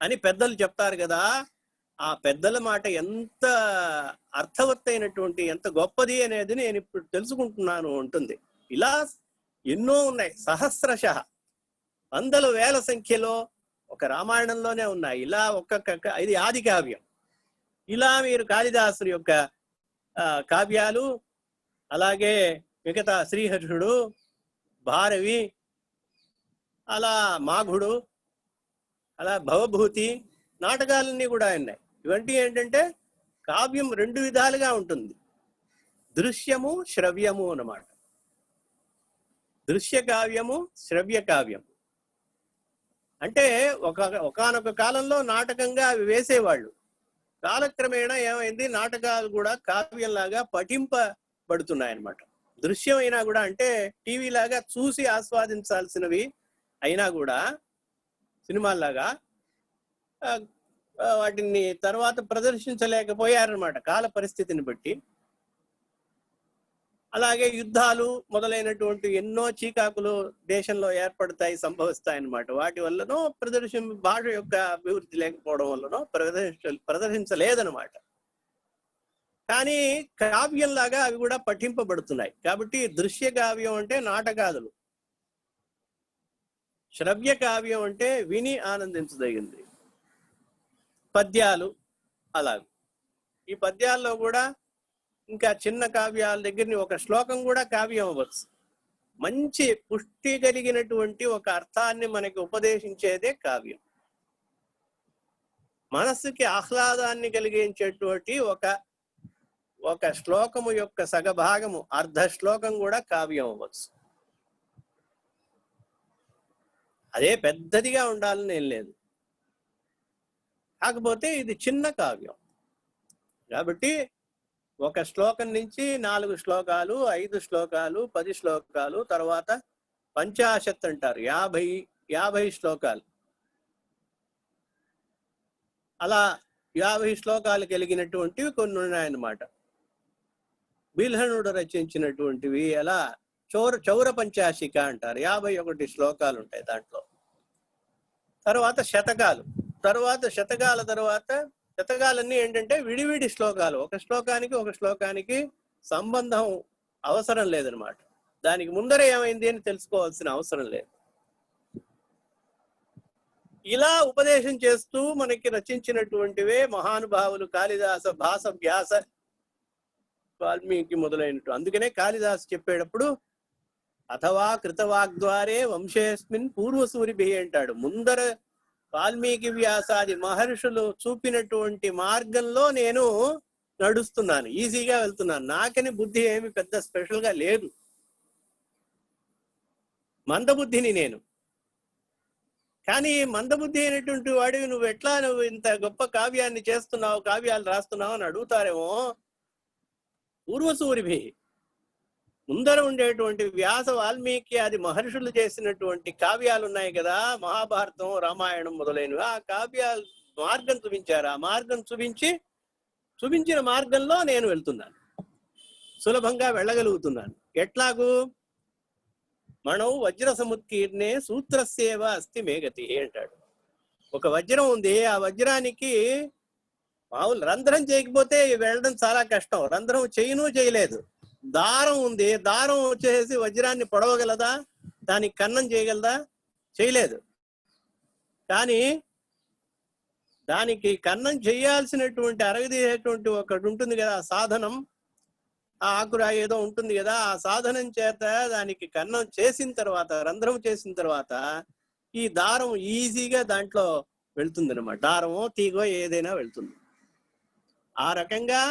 అని పెద్దలు చెప్తారు కదా. ఆ పెద్దల మాట ఎంత అర్థవత్తైనటువంటి, ఎంత గొప్పది అనేది నేను ఇప్పుడు తెలుసుకుంటున్నాను ఉంటుంది. ఇలా ఎన్నో ఉన్నాయి, సహస్రశః, వందల వేల సంఖ్యలో ఒక రామాయణంలోనే ఉన్నాయి. ఇలా ఇది ఆది కావ్యం. ఇలా మీరు కాళిదాసుని యొక్క కావ్యాలు, అలాగే మిగతా శ్రీహర్షుడు, భారవి, అలా మాఘుడు, అలా భవభూతి నాటకాలన్నీ కూడా ఉన్నాయి. ఇవంటి ఏంటంటే కావ్యం 2 విధాలుగా ఉంటుంది, దృశ్యము శ్రవ్యము అన్నమాట. దృశ్య కావ్యము, శ్రవ్య కావ్యం. అంటే ఒకానొక కాలంలో నాటకంగా అవి వేసేవాళ్ళు. కాలక్రమేణా ఏమైంది, నాటకాలు కూడా కావ్యంలాగా పఠింపబడుతున్నాయన్నమాట. దృశ్యం అయినా కూడా, అంటే టీవీ లాగా చూసి ఆస్వాదించాల్సినవి అయినా కూడా సినిమాల్లాగా వాటిని తర్వాత ప్రదర్శించలేకపోయారనమాట కాల పరిస్థితిని బట్టి. అలాగే యుద్ధాలు మొదలైనటువంటి ఎన్నో చీకాకులు దేశంలో ఏర్పడతాయి, సంభవిస్తాయన్నమాట. వాటి వల్లనో భాష యొక్క అభివృద్ధి లేకపోవడం వల్లనో ప్రదర్శించలేదనమాట. కానీ కావ్యంలాగా అవి కూడా పఠింపబడుతున్నాయి. కాబట్టి దృశ్య కావ్యం అంటే నాటకాదులు, శ్రవ్య కావ్యం అంటే విని ఆనందించదగింది, పద్యాలు. అలాగే ఈ పద్యాల్లో కూడా ఇంకా చిన్న కావ్యాల దగ్గరని ఒక శ్లోకం కూడా కావ్యం అవ్వచ్చు. మంచి పుష్టి కలిగినటువంటి ఒక అర్థాన్ని మనకి ఉపదేశించేదే కావ్యం. మనస్సుకి ఆహ్లాదాన్ని కలిగించేటువంటి ఒక శ్లోకము యొక్క సగభాగము, అర్ధ శ్లోకం కూడా కావ్యం అవ్వచ్చు. అదే పెద్దదిగా ఉండాలని ఏం లేదు, కాకపోతే ఇది చిన్న కావ్యం కాబట్టి ఒక శ్లోకం నుంచి 4 శ్లోకాలు, 5 శ్లోకాలు, 10 శ్లోకాలు, తర్వాత 50 అంటారు, 50 శ్లోకాలు. అలా 50 శ్లోకాలు కలిగినటువంటివి కొన్ని ఉన్నాయన్నమాట. బిల్హణుడు రచించినటువంటివి అలా చౌర పంచాశిక అంటారు, 51 శ్లోకాలు ఉంటాయి దాంట్లో. తర్వాత శతకాలు, శతకాలన్నీ ఏంటంటే విడివిడి శ్లోకాలు, ఒక శ్లోకానికి సంబంధం అవసరం లేదనమాట. దానికి ముందరే ఏమైంది అని తెలుసుకోవాల్సిన అవసరం లేదు. ఇలా ఉపదేశం చేస్తూ మనకి రచించినటువంటివే మహానుభావులు కాళిదాస, భాస, వ్యాస, వాల్మీకి మొదలైనట్టు. అందుకనే కాళిదాసు చెప్పేటప్పుడు అథవా కృతవాగ్ద్వారే వంశేస్మిన్ పూర్వసూరిభి అంటాడు. ముందర వాల్మీకి, వ్యాసాది మహర్షులు చూపినటువంటి మార్గంలో నేను నడుస్తున్నాను, ఈజీగా వెళ్తున్నాను. నాకని బుద్ధి ఏమి పెద్ద స్పెషల్ గా లేదు, మందబుద్ధిని నేను. కానీ మందబుద్ధి అయినటువంటి వాడివి నువ్వు ఇంత గొప్ప కావ్యాన్ని చేస్తున్నావు, కావ్యాలు రాస్తున్నావు అని అడుగుతారేమో. పూర్వసూరిభి, ముందర ఉండేటువంటి వ్యాస, వాల్మీకి అది మహర్షులు చేసినటువంటి కావ్యాలు ఉన్నాయి కదా, మహాభారతం, రామాయణం మొదలైనవి. ఆ కావ్యాలు మార్గం చూపించారు. ఆ మార్గం చూపించిన మార్గంలో నేను వెళ్తున్నాను, సులభంగా వెళ్ళగలుగుతున్నాను. ఎట్లాగూ మనం వజ్ర సముత్కీర్ణే సూత్రస్యేవ అస్తి మేగతి అంటాడు. ఒక వజ్రం ఉంది, ఆ వజ్రానికి మామూలు రంధ్రం చేయకపోతే వెళ్ళడం చాలా కష్టం. రంధ్రం చేయలేదు. దారం ఉంది, దారం వచ్చేసి వజ్రాన్ని పొడవగలదా, దానికి కన్నం చేయగలదా? చేయలేదు. కానీ దానికి కన్నం చేయాల్సినటువంటి అరగదీసేటువంటి ఒకటి ఉంటుంది కదా, సాధనం, ఆ ఆకురా ఏదో ఉంటుంది కదా, ఆ సాధనం చేత దానికి కన్నం చేసిన తర్వాత, రంధ్రం చేసిన తర్వాత ఈ దారం ఈజీగా దాంట్లో వెళ్తుంది అనమాట. దారమో తీగో ఏదైనా వెళ్తుంది. ఆ రకంగా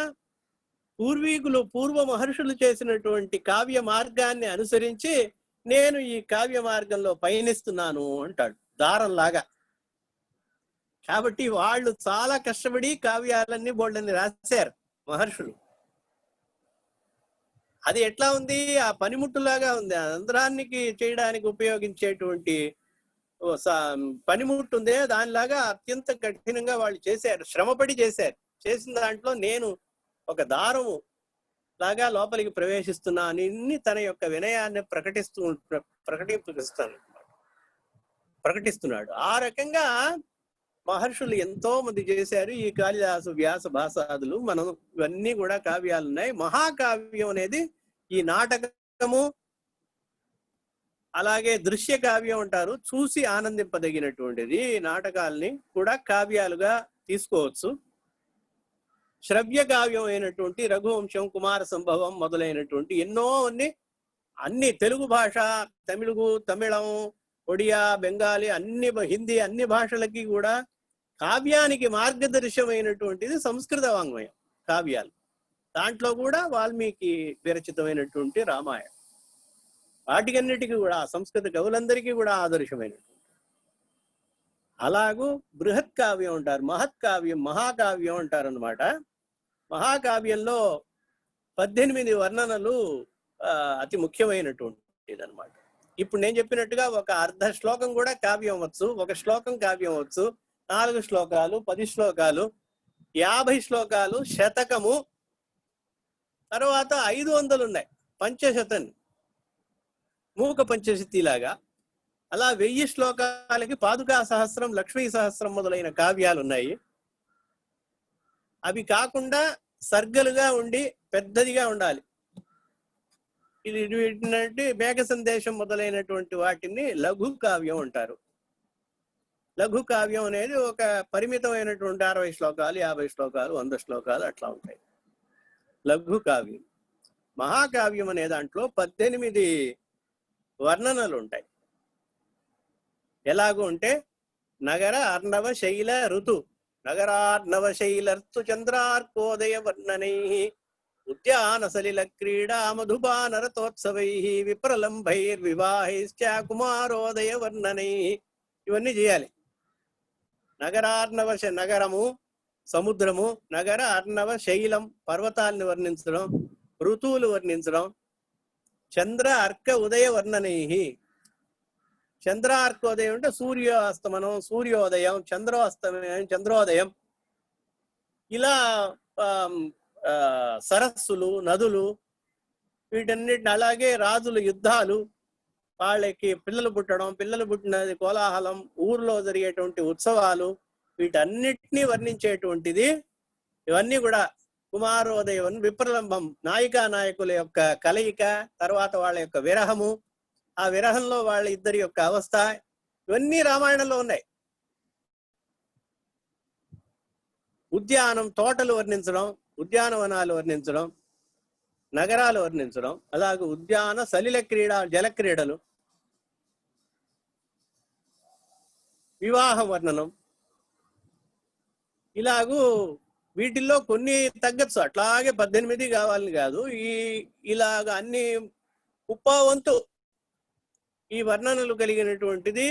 పూర్వ మహర్షులు చేసినటువంటి కావ్య మార్గాన్ని అనుసరించి నేను ఈ కావ్య మార్గంలో పయనిస్తున్నాను అంటాడు, దారంలాగా. కాబట్టి వాళ్ళు చాలా కష్టపడి కావ్యాలన్నీ బోళ్ళని రాశారు మహర్షులు. అది ఎట్లా ఉంది, ఆ పనిముట్టులాగా ఉంది. రంధ్రానికి చేయడానికి ఉపయోగించేటువంటి పనిముట్టు ఉందే, దానిలాగా అత్యంత కఠినంగా వాళ్ళు చేశారు, శ్రమపడి చేశారు. చేసిన దాంట్లో నేను ఒక దారము లాగా లోపలికి ప్రవేశిస్తున్నాను, తన యొక్క వినయాన్ని ప్రకటిస్తున్నాడు. ఆ రకంగా మహర్షులు ఎంతో మంది చేశారు. ఈ కాళిదాసు, వ్యాస, భాసాదులు, మనం ఇవన్నీ కూడా కావ్యాలు ఉన్నాయి. మహాకావ్యం అనేది ఈ నాటకము, అలాగే దృశ్య కావ్యం అంటారు, చూసి ఆనందింపదగినటువంటిది. నాటకాల్ని కూడా కావ్యాలుగా తీసుకోవచ్చు. శ్రవ్య కావ్యం అయినటువంటి రఘువంశం, కుమార సంభవం మొదలైనటువంటి ఎన్నో అన్ని తెలుగు భాష, తమిళం, ఒడియా, బెంగాలీ, హిందీ, అన్ని భాషలకి కూడా కావ్యానికి మార్గదర్శమైనటువంటిది సంస్కృత వాంగ్మయం కావ్యాలు. దాంట్లో కూడా వాల్మీకి విరచితమైనటువంటి రామాయణం, వాటికన్నిటికీ కూడా సంస్కృత కవులందరికీ కూడా ఆదర్శమైనటువంటి. అలాగూ బృహత్ కావ్యం అంటారు, మహత్ కావ్యం, మహాకావ్యం అంటారు అన్నమాట. మహాకావ్యంలో 18 వర్ణనలు అతి ముఖ్యమైనటువంటిది అనమాట. ఇప్పుడు నేను చెప్పినట్టుగా ఒక అర్ధ శ్లోకం కూడా కావ్యం అవచ్చు, ఒక శ్లోకం కావ్యం అవచ్చు, 4 శ్లోకాలు, 10 శ్లోకాలు, 50 శ్లోకాలు, శతకము, తర్వాత 500 ఉన్నాయి, పంచశతం, మూక పంచశతి లాగా. అలా 1000 శ్లోకాలకి పాదుకా సహస్రం, లక్ష్మీ సహస్రం మొదలైన కావ్యాలు ఉన్నాయి. అవి కాకుండా సర్గలుగా ఉండి పెద్దదిగా ఉండాలి. ఇది మేఘ సందేశం మొదలైనటువంటి వాటిని లఘు కావ్యం అంటారు. లఘు కావ్యం అనేది ఒక పరిమితమైనటువంటి 60 శ్లోకాలు, 50 శ్లోకాలు, 100 శ్లోకాలు అట్లా ఉంటాయి లఘు కావ్యం. మహాకావ్యం అనే దాంట్లో 18 వర్ణనలు ఉంటాయి. ఎలాగూ అంటే నగర అర్ణవ శైల ఋతు, నగరార్ణవ శైలర్తు చంద్రార్కోదయ వర్ణనై, ఉద్యాన సలిల క్రీడా మధుబానరతోత్సవై, విప్రలంభైర్వివాహైశ్చ కుమారోదయ వర్ణనై. ఇవన్నీ చేయాలి. నగరార్ణవ నగరము, సముద్రము, నగర అర్ణవ శైలం, పర్వతాలను వర్ణించడం, ఋతువులు వర్ణించడం, చంద్ర అర్క ఉదయ వర్ణనై. చంద్ర అర్కోదయం అంటే సూర్యాస్తమనం, సూర్యోదయం, చంద్రోస్తమయం, చంద్రోదయం. ఇలా సరస్సులు, నదులు, వీటన్నిటిని, అలాగే రాజుల యుద్ధాలు, వాళ్ళకి పిల్లలు పుట్టడం, పిల్లలు పుట్టినది కోలాహలం, ఊర్లో జరిగేటువంటి ఉత్సవాలు, వీటన్నిటినీ వర్ణించేటువంటిది. ఇవన్నీ కూడా కుమారోదయం, విప్రలంభం, నాయికా నాయకుల యొక్క కలయిక, తర్వాత వాళ్ళ యొక్క విరహము, ఆ విరహంలో వాళ్ళ ఇద్దరి యొక్క అవస్థ, ఇవన్నీ రామాయణంలో ఉన్నాయి. ఉద్యానం, తోటలు వర్ణించడం, ఉద్యానవనాలు వర్ణించడం, నగరాలు వర్ణించడం, అలాగే ఉద్యాన సలిల క్రీడ, జల క్రీడలు, వివాహ వర్ణనం, ఇలాగూ వీటిల్లో కొన్ని తగ్గచ్చు. అట్లాగే 18 కావాలని కాదు, ఇలాగ అన్ని 30 వంతు ఈ వర్ణనలు కలిగినటువంటిది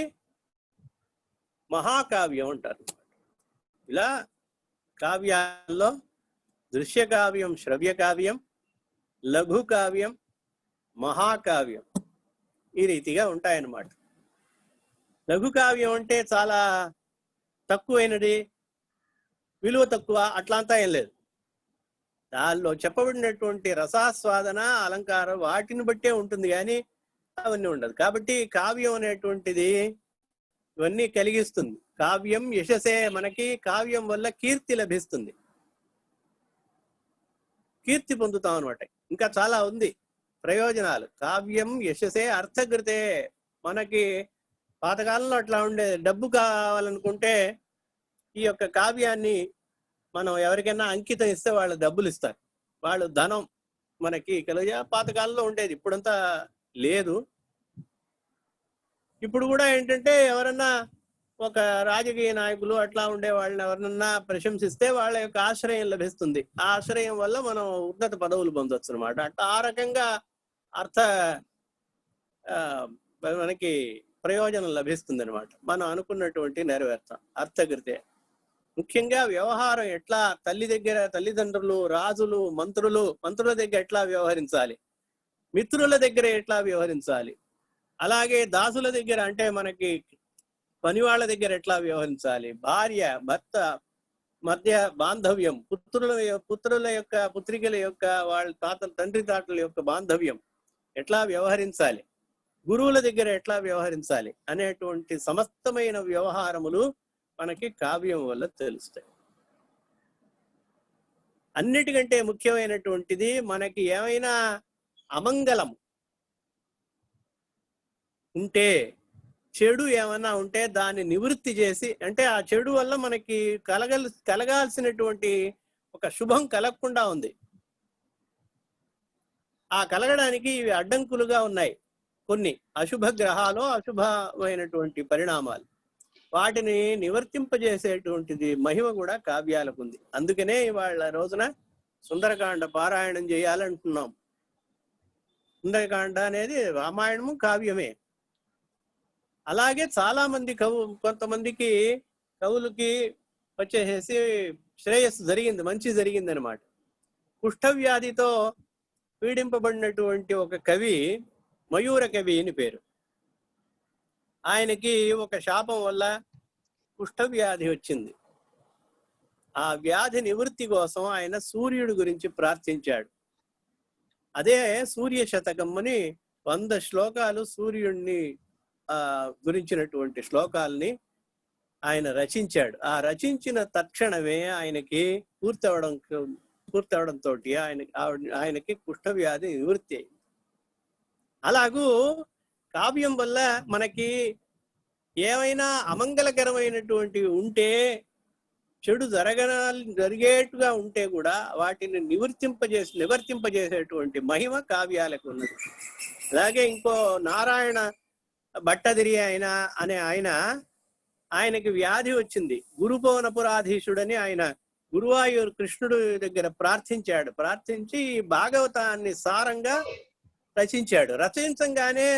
మహాకావ్యం అంటారు. ఇలా కావ్యాల్లో దృశ్య కావ్యం, శ్రవ్య కావ్యం, లఘు కావ్యం, మహాకావ్యం ఈ రీతిగా ఉంటాయన్నమాట. లఘు కావ్యం అంటే చాలా తక్కువైనది, విలువ తక్కువ, అట్లంతా ఏం లేదు. దానిలో చెప్పబడినటువంటి రసాస్వాదన, అలంకారం వాటిని బట్టే ఉంటుంది, కానీ అవన్నీ ఉండదు. కాబట్టి కావ్యం అనేటువంటిది ఇవన్నీ కలిగిస్తుంది. కావ్యం యశసే, మనకి కావ్యం వల్ల కీర్తి లభిస్తుంది, కీర్తి పొందుతాం అనమాట. ఇంకా చాలా ఉంది ప్రయోజనాలు. కావ్యం యశసే అర్థకృతే, మనకి పాతకాలంలో అట్లా ఉండేది. డబ్బు కావాలనుకుంటే ఈ యొక్క కావ్యాన్ని మనం ఎవరికైనా అంకితం ఇస్తే వాళ్ళు డబ్బులు ఇస్తారు, వాళ్ళు ధనం మనకి కలిగే పాతకాలంలో ఉండేది. ఇప్పుడంతా లేదు. ఇప్పుడు కూడా ఏంటంటే ఎవరన్నా ఒక రాజకీయ నాయకులు అట్లా ఉండే వాళ్ళని ఎవరన్నా ప్రశంసిస్తే వాళ్ళ యొక్క ఆశ్రయం లభిస్తుంది. ఆ ఆశ్రయం వల్ల మనం ఉన్నత పదవులు పొందొచ్చు అనమాట. అట్లా ఆ రకంగా అర్థ మనకి ప్రయోజనం లభిస్తుంది అనమాట. మనం అనుకున్నటువంటి నెరవేర్తాం అర్థకృతే. ముఖ్యంగా వ్యవహారం ఎట్లా, తల్లి దగ్గర తల్లిదండ్రులు, రాజులు, మంత్రుల దగ్గర ఎట్లా వ్యవహరించాలి, మిత్రుల దగ్గర ఎట్లా వ్యవహరించాలి, అలాగే దాసుల దగ్గర అంటే మనకి పనివాళ్ళ దగ్గర ఎట్లా వ్యవహరించాలి, భార్య భర్త మధ్య బాంధవ్యం, పుత్రుల యొక్క పుత్రికల యొక్క వాళ్ళ తండ్రి తాతల యొక్క బాంధవ్యం ఎట్లా వ్యవహరించాలి, గురువుల దగ్గర ఎట్లా వ్యవహరించాలి అనేటువంటి సమస్తమైన వ్యవహారములు మనకి కావ్యం వల్ల తెలుస్తాయి. అన్నిటికంటే ముఖ్యమైనటువంటిది, మనకి ఏమైనా అమంగళం ఉంటే, చెడు ఏమన్నా ఉంటే దాన్ని నివృత్తి చేసి, అంటే ఆ చెడు వల్ల మనకి కలగాల్సినటువంటి ఒక శుభం కలగకుండా ఉంది, ఆ కలగడానికి ఇవి అడ్డంకులుగా ఉన్నాయి. కొన్ని అశుభ గ్రహాలు, అశుభమైనటువంటి పరిణామాలు, వాటిని నివర్తింపజేసేటువంటిది మహిమ కూడా కావ్యాలకు ఉంది. అందుకనే ఇవాళ రోజున సుందరకాండ పారాయణం చేయాలంటున్నాం. సుందరకాండ అనేది రామాయణము కావ్యమే. అలాగే చాలా మంది కొంతమందికి కవులకి వచ్చేసేసి శ్రేయస్సు జరిగింది, మంచి జరిగింది అనమాట. కుష్ఠవ్యాధితో పీడింపబడినటువంటి ఒక కవి, మయూర కవి అని పేరు. ఆయనకి ఒక శాపం వల్ల కుష్ఠవ్యాధి వచ్చింది. ఆ వ్యాధి నివృత్తి కోసం ఆయన సూర్యుడి గురించి ప్రార్థించాడు. అదే సూర్య శతకం అని 100 శ్లోకాలు సూర్యుడిని గురించినటువంటి శ్లోకాలని ఆయన రచించాడు. ఆ రచించిన తక్షణమే ఆయనకి పూర్తవడంతో ఆయనకి కుష్ఠవ్యాధి నివృత్తి అయింది. అలాగూ కావ్యం వల్ల మనకి ఏమైనా అమంగళకరమైనటువంటివి ఉంటే, చెడు జరిగేట్టుగా ఉంటే కూడా వాటిని నివర్తింపజేసేటువంటి మహిమ కావ్యాలకు ఉన్నది. అలాగే ఇంకో నారాయణ భట్టదిరి ఆయనకి వ్యాధి వచ్చింది. గురుపవనపురాధీశుడని ఆయన గురువాయూరు కృష్ణుడు దగ్గర ప్రార్థించి భాగవతాన్ని సారంగా రచించాడు.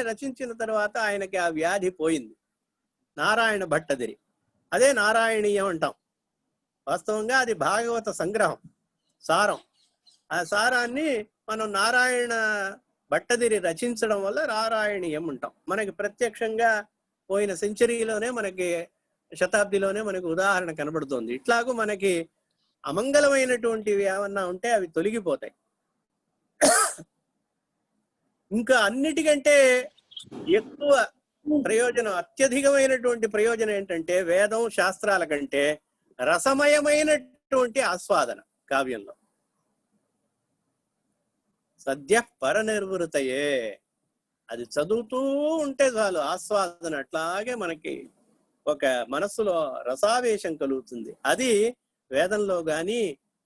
రచించిన తర్వాత ఆయనకి ఆ వ్యాధి పోయింది. నారాయణ భట్టదిరి, అదే నారాయణీయం అంటాం. వాస్తవంగా అది భాగవత సంగ్రహం, సారం. ఆ సారాన్ని మనం నారాయణ భట్టదిరి రచించడం వల్ల నారాయణీయం అంటాం. మనకి ప్రత్యక్షంగా పోయిన సెంచరీలోనే, మనకి శతాబ్దిలోనే మనకి ఉదాహరణ కనబడుతుంది. ఇట్లాగూ మనకి అమంగళమైనటువంటివి ఏమన్నా ఉంటే అవి తొలగిపోతాయి. ఇంకా అన్నిటికంటే ఎక్కువ ప్రయోజనం, అత్యధికమైనటువంటి ప్రయోజనం ఏంటంటే, వేదం శాస్త్రాల కంటే రసమయమైనటువంటి ఆస్వాదన కావ్యంలో. సద్య పరనిర్వృతయే. అది చదువుతూ ఉంటే చాలు ఆస్వాదన అట్లాగే మనకి ఒక మనస్సులో రసావేశం కలుగుతుంది. అది వేదంలో గాని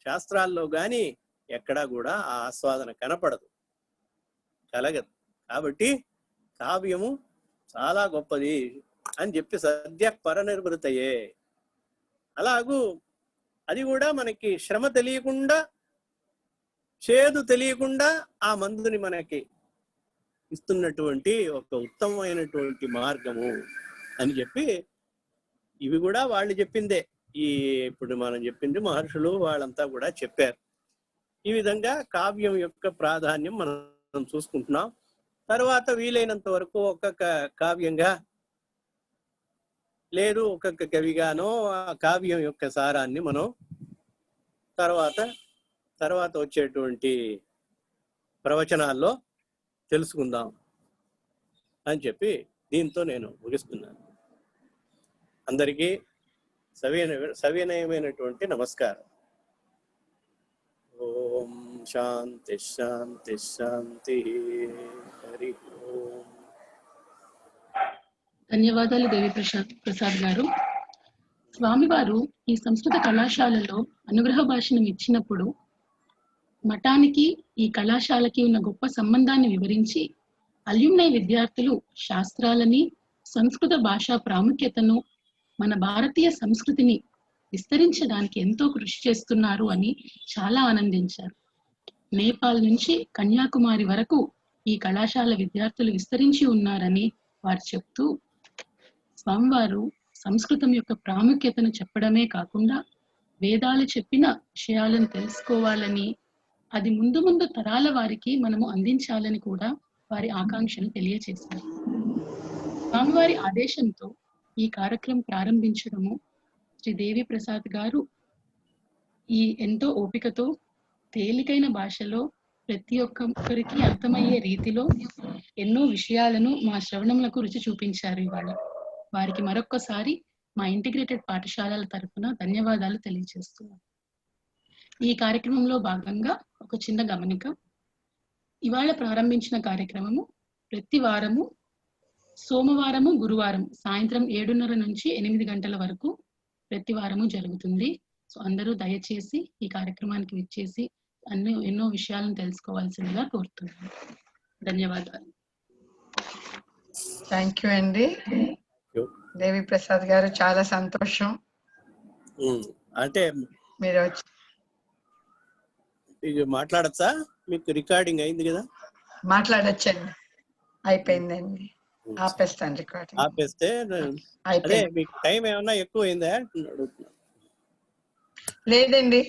శాస్త్రాల్లో గాని ఎక్కడా కూడా ఆ ఆస్వాదన కనపడదు, కలగదు. కాబట్టి కావ్యము చాలా గొప్పది అని చెప్పి సద్య పరనిర్వృతయే. అలాగూ అది కూడా మనకి శ్రమ తెలియకుండా, చేదు తెలియకుండా ఆ మందుని మనకి ఇస్తున్నటువంటి ఒక ఉత్తమమైనటువంటి మార్గము అని చెప్పి, ఇవి కూడా వాళ్ళు చెప్పిందే. ఇప్పుడు మనం చెప్పింది మహర్షులు వాళ్ళంతా కూడా చెప్పారు. ఈ విధంగా కావ్యం యొక్క ప్రాధాన్యం మనం చూసుకుంటున్నాం. తర్వాత వీలైనంత వరకు ఒక్కొక్క కావ్యంగా లేదు ఒక్కొక్క కవిగానో ఆ కావ్యం యొక్క సారాన్ని మనం తర్వాత వచ్చేటువంటి ప్రవచనాల్లో తెలుసుకుందాం అని చెప్పి దీంతో నేను ముగిస్తున్నాను. అందరికీ సవినయమైనటువంటి నమస్కారం. ఓం శాంతి శాంతి శాంతి. హరి ఓం. ధన్యవాదాలు దేవి ప్రసాద్ గారు. స్వామివారు ఈ సంస్కృత కళాశాలలో అనుగ్రహ భాషను ఇచ్చినప్పుడు మఠానికి ఈ కళాశాలకి ఉన్న గొప్ప సంబంధాన్ని వివరించి, అల్యూమ్నై విద్యార్థులు శాస్త్రాలని, సంస్కృత భాషా ప్రాముఖ్యతను, మన భారతీయ సంస్కృతిని విస్తరించడానికి ఎంతో కృషి చేస్తున్నారు అని చాలా ఆనందించారు. నేపాల్ నుంచి కన్యాకుమారి వరకు ఈ కళాశాల విద్యార్థులు విస్తరించి ఉన్నారని వారు చెప్తూ, స్వామివారు సంస్కృతం యొక్క ప్రాముఖ్యతను చెప్పడమే కాకుండా వేదాలు చెప్పిన విషయాలను తెలుసుకోవాలని, అది ముందు ముందు తరాల వారికి మనము అందించాలని కూడా వారి ఆకాంక్షను తెలియచేశారు. స్వామివారి ఆదేశంతో ఈ కార్యక్రమం ప్రారంభించడము శ్రీ దేవి ప్రసాద్ గారు ఈ ఎంతో ఓపికతో తేలికైన భాషలో ప్రతి ఒక్కరికి అర్థమయ్యే రీతిలో ఎన్నో విషయాలను మా శ్రవణములకు రుచి చూపించారు. ఇవాళ వారికి మరొక్కసారి మా ఇంటిగ్రేటెడ్ పాఠశాలల తరఫున ధన్యవాదాలు తెలియజేస్తున్నాం. ఈ కార్యక్రమంలో భాగంగా ఒక చిన్న గమనిక. ఇవాళ ప్రారంభించిన కార్యక్రమము ప్రతి వారము సోమవారము, గురువారం సాయంత్రం 7:30 నుంచి 8 గంటల వరకు ప్రతి వారము జరుగుతుంది. సో అందరూ దయచేసి ఈ కార్యక్రమానికి విచ్చేసి ఎన్నో విషయాలను తెలుసుకోవాల్సిందిగా కోరుతున్నాను. ధన్యవాదాలు. థ్యాంక్ యూ అండి దేవి ప్రసాద్ గారు, చాలా సంతోషం. అంటే మీరు వచ్చి మాట్లాడచ్చా? మీకు రికార్డింగ్ అయింది కదా? మాట్లాడచ్చండి. అయిపోయిందండి. ఆపేస్తాను రికార్డింగ్. ఆపేస్తే అదే మీకు టైం ఏమన్నా ఎక్కువ అయిందా? లేదండి.